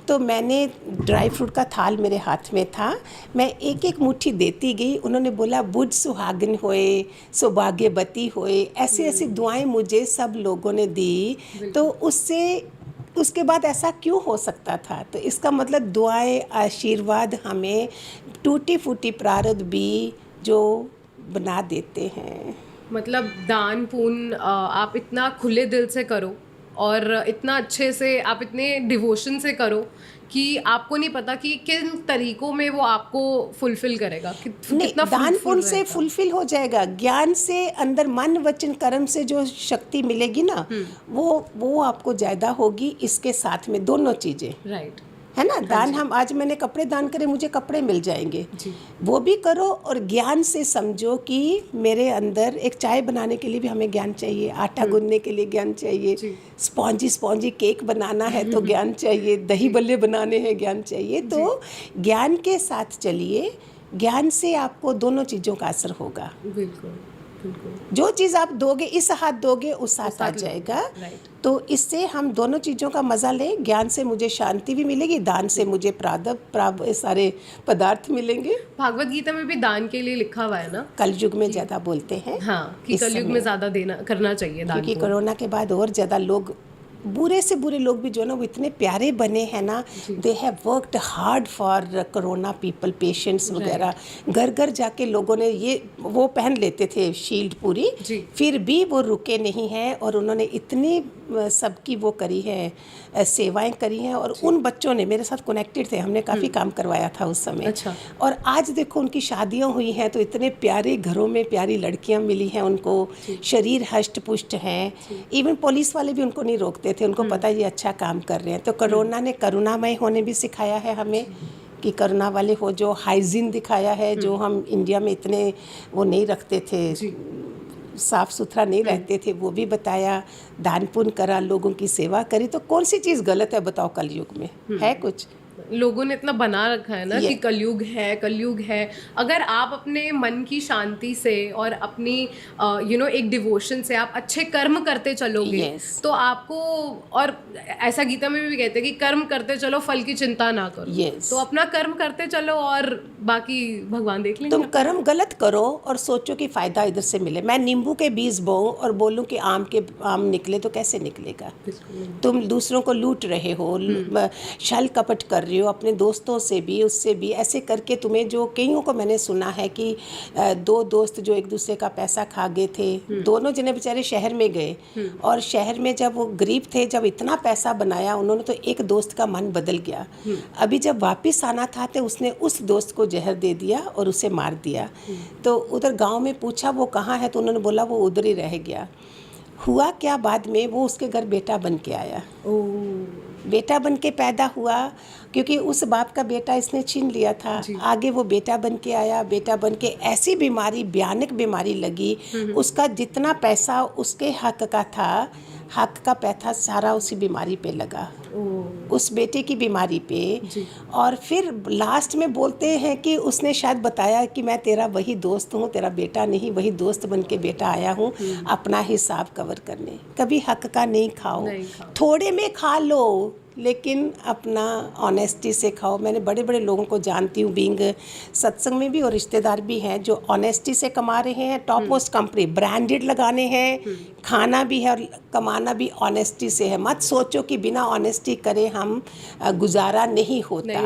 तो मैंने ड्राई फ्रूट का थाल मेरे हाथ में था, मैं एक एक मुट्ठी देती गई। उन्होंने बोला बुढ़ सुहागिन होए, सौभाग्यवती होए, ऐसी ऐसी दुआएं मुझे सब लोगों ने दी। तो उसके बाद ऐसा क्यों हो सकता था? तो इसका मतलब दुआएं, आशीर्वाद हमें टूटी फूटी प्रारब्ध भी जो बना देते हैं। मतलब दान पुण्य आप इतना खुले दिल से करो और इतना अच्छे से, आप इतने डिवोशन से करो कि आपको नहीं पता कि किन तरीकों में वो आपको फुलफिल करेगा, कितना दान fruitful पुण्य से रहेगा। फुलफिल हो जाएगा। ज्ञान से अंदर मन वचन कर्म से जो शक्ति मिलेगी ना, वो आपको ज़्यादा होगी। इसके साथ में दोनों चीज़ें, राइट, है ना। दान, हम आज मैंने कपड़े दान करे, मुझे कपड़े मिल जाएंगे, जी। वो भी करो। और ज्ञान से समझो कि मेरे अंदर एक चाय बनाने के लिए भी हमें ज्ञान चाहिए, आटा गूंदने के लिए ज्ञान चाहिए, स्पॉन्जी केक बनाना है तो ज्ञान चाहिए, दही बल्ले बनाने हैं ज्ञान चाहिए। तो ज्ञान के साथ चलिए, ज्ञान से आपको दोनों चीज़ों का असर होगा। बिल्कुल बिल्कुल। जो चीज़ आप दोगे, इस हाथ दोगे उस हाथ आ जाएगा। राइट। तो इससे हम दोनों चीज़ों का मज़ा लें। ज्ञान से मुझे शांति भी मिलेगी, दान से मुझे सारे पदार्थ मिलेंगे। भागवत गीता में भी दान के लिए लिखा हुआ है ना, कलयुग में ज़्यादा बोलते हैं। हाँ, कि इस कलयुग समय, में ज़्यादा देना करना चाहिए दान क्योंकि को। कोरोना के बाद और ज़्यादा लोग, बुरे से बुरे लोग भी जो ना, वो इतने प्यारे बने हैं ना। They have worked hard for corona people, patients वगैरह। घर घर जाके लोगों ने वो पहन लेते थे शील्ड पूरी, फिर भी वो रुके नहीं हैं और उन्होंने इतनी सबकी वो करी है, सेवाएं करी हैं। और उन बच्चों ने मेरे साथ कनेक्टेड थे, हमने काफ़ी काम करवाया था उस समय। अच्छा। और आज देखो उनकी शादियां हुई हैं, तो इतने प्यारे घरों में प्यारी लड़कियां मिली हैं उनको, शरीर हष्ट पुष्ट हैं। इवन पुलिस वाले भी उनको नहीं रोकते थे, उनको पता है ये अच्छा काम कर रहे हैं। तो कोरोना ने करुणामय होने भी सिखाया है हमें, कि करुणा वाले हो। जो हाइजीन दिखाया है, जो हम इंडिया में इतने वो नहीं रखते थे, साफ सुथरा नहीं रहते थे, वो भी बताया। दान पुण्य करा, लोगों की सेवा करी, तो कौन सी चीज़ गलत है बताओ? कलयुग में है कुछ? लोगों ने इतना बना रखा है ना कि कलयुग है, कलयुग है। अगर आप अपने मन की शांति से और अपनी एक डिवोशन से आप अच्छे कर्म करते चलोगे, तो आपको, और ऐसा गीता में भी कहते हैं कि कर्म करते चलो, फल की चिंता ना करो। तो अपना कर्म करते चलो और बाकी भगवान देख लेंगे। तुम कर्म गलत करो और सोचो कि फ़ायदा इधर से मिले। मैं नींबू के बीज बोऊं और बोलूं कि आम निकले, तो कैसे निकलेगा? तुम दूसरों को लूट रहे हो, छल कपट कर रहे हो अपने दोस्तों से भी, उससे भी। ऐसे करके तुम्हें, जो कईयों को मैंने सुना है कि 2 दोस्त जो एक दूसरे का पैसा खा गए थे, दोनों जने बेचारे शहर में गए, और शहर में जब वो गरीब थे, जब इतना पैसा बनाया उन्होंने, तो एक दोस्त का मन बदल गया। अभी जब वापस आना था तो उसने उस दोस्त को जहर दे दिया और उसे मार दिया। तो उधर गांव में पूछा वो कहाँ है, तो उन्होंने बोला वो उधर ही रह गया। हुआ क्या, बाद में वो उसके घर बेटा बन के आया। बेटा बन के पैदा हुआ, क्योंकि उस बाप का बेटा इसने छीन लिया था। आगे वो बेटा बन के आया, बेटा बन के ऐसी बीमारी, भयानक बीमारी लगी। उसका जितना पैसा उसके हक का था, हक का पैसा सारा उसी बीमारी पे लगा, उस बेटे की बीमारी पे। और फिर लास्ट में बोलते हैं कि उसने शायद बताया कि मैं तेरा वही दोस्त हूँ, तेरा बेटा नहीं, वही दोस्त बन के बेटा आया हूँ अपना हिसाब कवर करने। कभी हक का नहीं खाओ, थोड़े में खा लो, लेकिन अपना ऑनेस्टी से खाओ। मैंने बड़े बड़े लोगों को जानती हूँ, बीइंग सत्संग में भी और रिश्तेदार भी हैं, जो ऑनेस्टी से कमा रहे हैं। टॉप मोस्ट कंपनी, ब्रांडेड लगाने हैं, खाना भी है और कमाना भी ऑनेस्टी से है। मत सोचो कि बिना ऑनेस्टी करे हम गुजारा नहीं होता,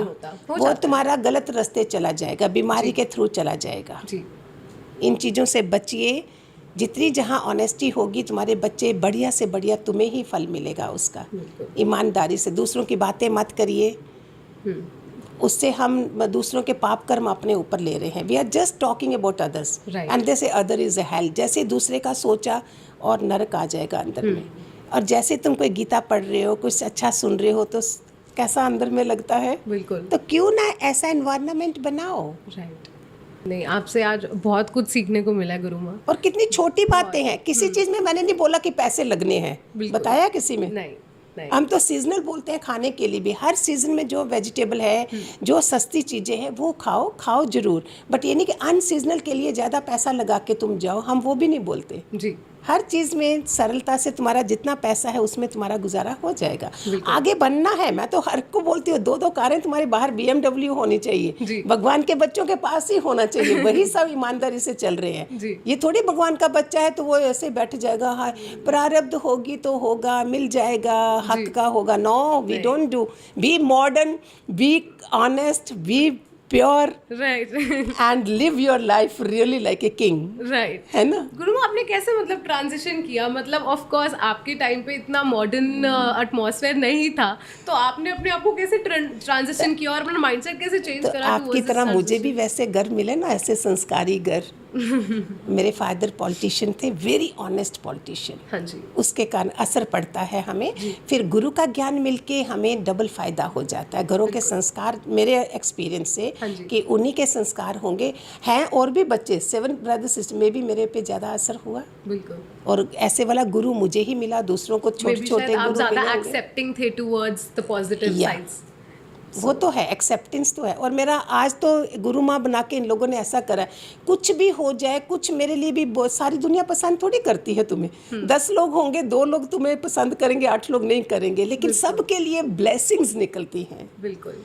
वो तुम्हारा गलत रास्ते चला जाएगा, बीमारी के थ्रू चला जाएगा। इन चीज़ों से बचिए। जितनी जहाँ ऑनेस्टी होगी, तुम्हारे बच्चे बढ़िया से बढ़िया, तुम्हें ही फल मिलेगा उसका। ईमानदारी से दूसरों की बातें मत करिए, उससे हम दूसरों के पाप कर्म अपने ऊपर ले रहे हैं। We are just talking about others and they say other is a hello. जैसे दूसरे का सोचा और नरक आ जाएगा अंदर में। और जैसे तुम कोई गीता पढ़ रहे हो, कुछ अच्छा सुन रहे हो, तो कैसा अंदर में लगता है। बिल्कुल। तो क्यों ना ऐसा एनवायरनमेंट बनाओ। राइट। नहीं, आपसे आज बहुत कुछ सीखने को मिला गुरु माँ। और कितनी छोटी बातें हैं। किसी चीज़ में मैंने नहीं बोला कि पैसे लगने हैं, बताया किसी में? नहीं। हम तो सीजनल बोलते हैं खाने के लिए भी, हर सीजन में जो वेजिटेबल है, जो सस्ती चीज़ें हैं वो खाओ जरूर, बट ये नहीं कि अनसीजनल के लिए ज़्यादा पैसा लगा के तुम जाओ, हम वो भी नहीं बोलते जी। हर चीज़ में सरलता से तुम्हारा जितना पैसा है उसमें तुम्हारा गुजारा हो जाएगा। आगे बनना है, मैं तो हर को बोलती हूँ 2-2 कारें तुम्हारे बाहर BMW होनी चाहिए, भगवान के बच्चों के पास ही होना चाहिए, वही सब ईमानदारी से चल रहे हैं। ये थोड़ी भगवान का बच्चा है तो वो ऐसे बैठ जाएगा, हाँ प्रारब्ध होगी तो होगा, मिल जाएगा, हक का होगा। No, we don't do, be modern, be honest, be pure, right, and live your life really like a king, right, है ना। गुरु आपने कैसे मतलब ट्रांजिशन किया, मतलब ऑफ कोर्स आपके टाइम पे इतना मॉडर्न एटमॉस्फेयर नहीं था, तो आपने अपने आप को कैसे ट्रांजिशन किया और अपना माइंडसेट कैसे चेंज तो करा? आपकी तरह मुझे भी वैसे घर मिले ना, ऐसे संस्कारी घर। मेरे फादर पॉलिटिशियन थे, वेरी ऑनेस्ट पॉलिटिशियन। हाँ जी। उसके कारण असर पड़ता है हमें, फिर गुरु का ज्ञान मिलके हमें डबल फायदा हो जाता है। घरों के संस्कार, मेरे एक्सपीरियंस से कि उन्हीं के संस्कार होंगे हैं, और भी बच्चे 7 ब्रदर सिस्टर में भी मेरे पे ज़्यादा असर हुआ। बिल्कुल। और ऐसे वाला गुरु मुझे ही मिला, दूसरों को छोटे छोटे आप गुरु ज़्यादा मिले एक्सेप्टिंग थे टुवर्ड्स द पॉजिटिव साइड्स। वो तो है, एक्सेप्टेंस तो है। और मेरा आज तो गुरु माँ बना के इन लोगों ने ऐसा करा, कुछ भी हो जाए, कुछ मेरे लिए भी बहुत, सारी दुनिया पसंद थोड़ी करती है तुम्हें। 10 लोग होंगे, 2 लोग तुम्हें पसंद करेंगे, 8 लोग नहीं करेंगे, लेकिन सबके लिए ब्लेसिंग्स निकलती हैं। बिल्कुल।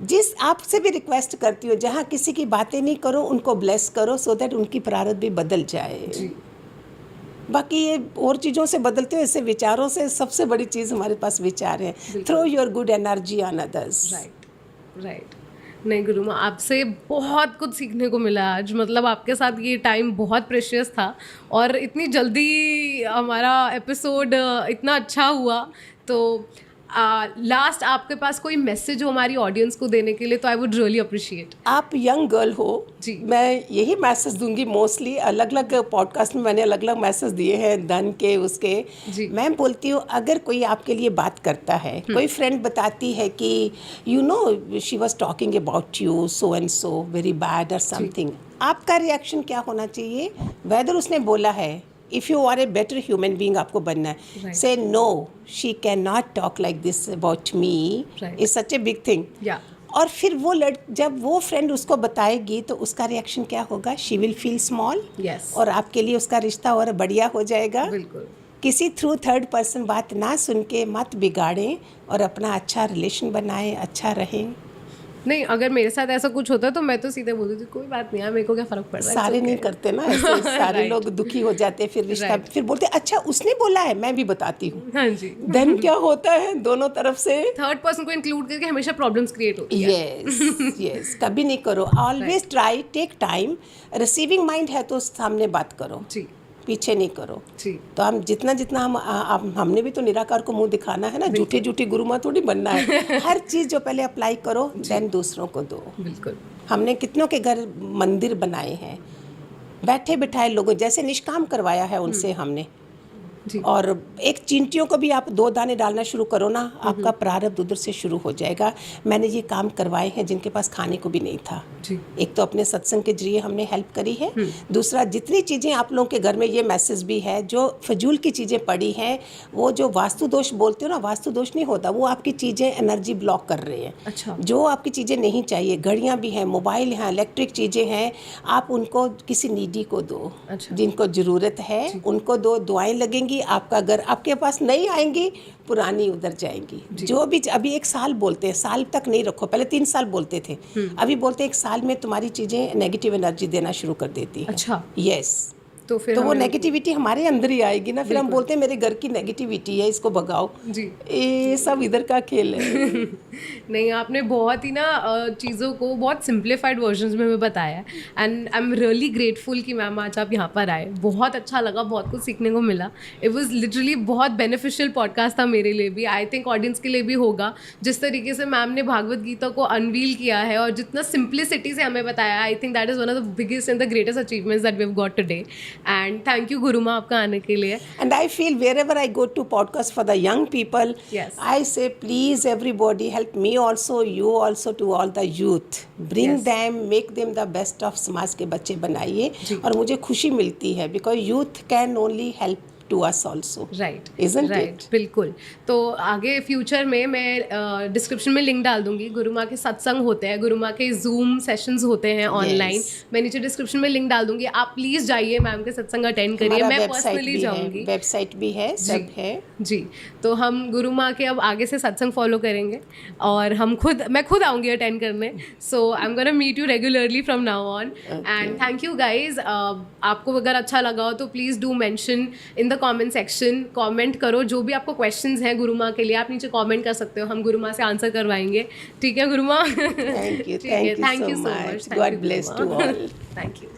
जिस आपसे भी रिक्वेस्ट करती हो, जहाँ किसी की बातें नहीं करो, उनको ब्लेस करो, सो दैट उनकी प्रारब्ध भी बदल जाए। बाकी ये और चीज़ों से बदलते हो, ऐसे विचारों से सबसे बड़ी चीज़ हमारे पास विचार है। Throw your good energy on others. Right. नहीं गुरु माँ, आपसे बहुत कुछ सीखने को मिला आज, मतलब आपके साथ ये टाइम बहुत प्रेशियस था और इतनी जल्दी हमारा एपिसोड इतना अच्छा हुआ। तो लास्ट आपके पास कोई मैसेज हो हमारी ऑडियंस को देने के लिए, तो आई वुड रियली अप्रिशिएट। आप यंग गर्ल हो जी, मैं यही मैसेज दूंगी। मोस्टली अलग अलग पॉडकास्ट में मैंने अलग अलग मैसेज दिए हैं, धन के, उसके जी। मैं बोलती हूँ, अगर कोई आपके लिए बात करता है, कोई फ्रेंड बताती है कि you know she was talking about you so and so very bad और समथिंग, आपका रिएक्शन क्या होना चाहिए? वेदर उसने बोला है, if you are a better human being, आपको बनना है, say no she can not talk like this about me, is such a big thing. और फिर वो जब वो फ्रेंड उसको बताएगी तो उसका रिएक्शन क्या होगा? शी विल फील स्मॉल, और आपके लिए उसका रिश्ता और बढ़िया हो जाएगा। बिल्कुल। किसी थ्रू थर्ड पर्सन बात ना सुन के मत बिगाड़ें और अपना अच्छा रिलेशन बनाएं, अच्छा रहें। नहीं, अगर मेरे साथ ऐसा कुछ होता तो मैं तो सीधे बोलती थी कोई बात नहीं यार, मेरे को क्या फर्क पड़ रहा है। सारे नहीं करते ना ऐसे, सारे लोग दुखी हो जाते हैं, फिर रिश्ता फिर बोलते अच्छा उसने बोला है, मैं भी बताती हूँ। हाँ जी। देन क्या होता है, दोनों तरफ से थर्ड पर्सन को इंक्लूड करके हमेशा प्रॉब्लम्स क्रिएट होती है। यस, कभी नहीं करो। Always try, take time. Receiving mind है तो सामने बात करो जी, पीछे नहीं करो जी। तो हम जितना हमने भी तो निराकार को मुंह दिखाना है ना, झूठी गुरु माँ थोड़ी बनना है। हर चीज़ जो पहले अप्लाई करो, देन दूसरों को दो। बिल्कुल। हमने कितनों के घर मंदिर बनाए हैं, बैठे बिठाए लोगों, जैसे निष्काम करवाया है उनसे हमने। और एक चींटियों को भी आप 2 दाने डालना शुरू करो ना, आपका प्रारब्ध उधर से शुरू हो जाएगा। मैंने ये काम करवाए हैं जिनके पास खाने को भी नहीं था जी। एक तो अपने सत्संग के जरिए हमने हेल्प करी है, दूसरा जितनी चीज़ें आप लोगों के घर में, ये मैसेज भी है, जो फजूल की चीज़ें पड़ी हैं, वो जो वास्तु दोष बोलते हो ना, वास्तु दोष नहीं होता, वो आपकी चीज़ें एनर्जी ब्लॉक कर रहे हैं। अच्छा। जो आपकी चीज़ें नहीं चाहिए, घड़ियाँ भी हैं, मोबाइल हैं, इलेक्ट्रिक चीज़ें हैं, आप उनको किसी नीडी को दो। अच्छा। जिनको ज़रूरत है उनको दो, दुआएं लगेंगी, आपका घर आपके पास नहीं आएंगी, पुरानी उधर जाएंगी। जो भी अभी 1 साल बोलते हैं, साल तक नहीं रखो, पहले 3 साल बोलते थे, अभी बोलते हैं 1 साल में तुम्हारी चीजें नेगेटिव एनर्जी देना शुरू कर देती है। अच्छा। यस। तो वो नेगेटिविटी हमारे अंदर ही आएगी ना, फिर हम बोलते हैं मेरे घर की नेगेटिविटी है, इसको भगाओ जी। ये सब इधर का खेल है। नहीं, आपने बहुत ही ना चीज़ों को बहुत सिंप्लीफाइड वर्जन्स में बताया, and I am really grateful कि मैम आज आप यहाँ पर आए। बहुत अच्छा लगा, बहुत कुछ सीखने को मिला। इट वॉज लिटरली बहुत बेनिफिशियल पॉडकास्ट था मेरे लिए भी, आई थिंक ऑडियंस के लिए भी होगा। जिस तरीके से मैम ने भागवत गीता को अनवील किया है और जितना सिंप्लिसिटी से हमें बताया, I think that is one of the biggest and the greatest achievements that we have got today. And thank you गुरु माँ आपका आने के लिए। And I feel wherever I go to podcast for the young people, yes. I say please everybody help me also, you also, to all the youth. Bring yes. them, make them the best of समाज के बच्चे बनाइए। और मुझे खुशी मिलती है because youth can only help to us also. Right, Isn't right, it? बिल्कुल. तो आगे फ्यूचर में मैं डिस्क्रिप्शन में लिंक डाल दूंगी. गुरु माँ के सत्संग होते हैं, गुरु माँ के जूम सेशंस होते हैं ऑनलाइन. मैं नीचे डिस्क्रिप्शन में लिंक डाल दूंगी. आप प्लीज़ जाइए, मैम के सत्संग अटेंड करिए. हमारा मैं वेबसाइट पर्सनली भी है, जाऊंगी. वेबसाइट भी है, सब है. जी, तो हम गुरु माँ के अब आगे से सत्संग फॉलो करेंगे और मैं खुद आऊँगी अटेंड करने. So I am gonna meet you regularly from now on. And thank you guys. आपको अगर अच्छा लगा हो तो please do mention in the comment section. Comment करो जो भी आपको क्वेश्चंस हैं गुरु माँ के लिए, आप नीचे कमेंट कर सकते हो. हम गुरु माँ से आंसर करवाएंगे. ठीक है गुरु माँ? Thank you so much. God bless to all. Thank you.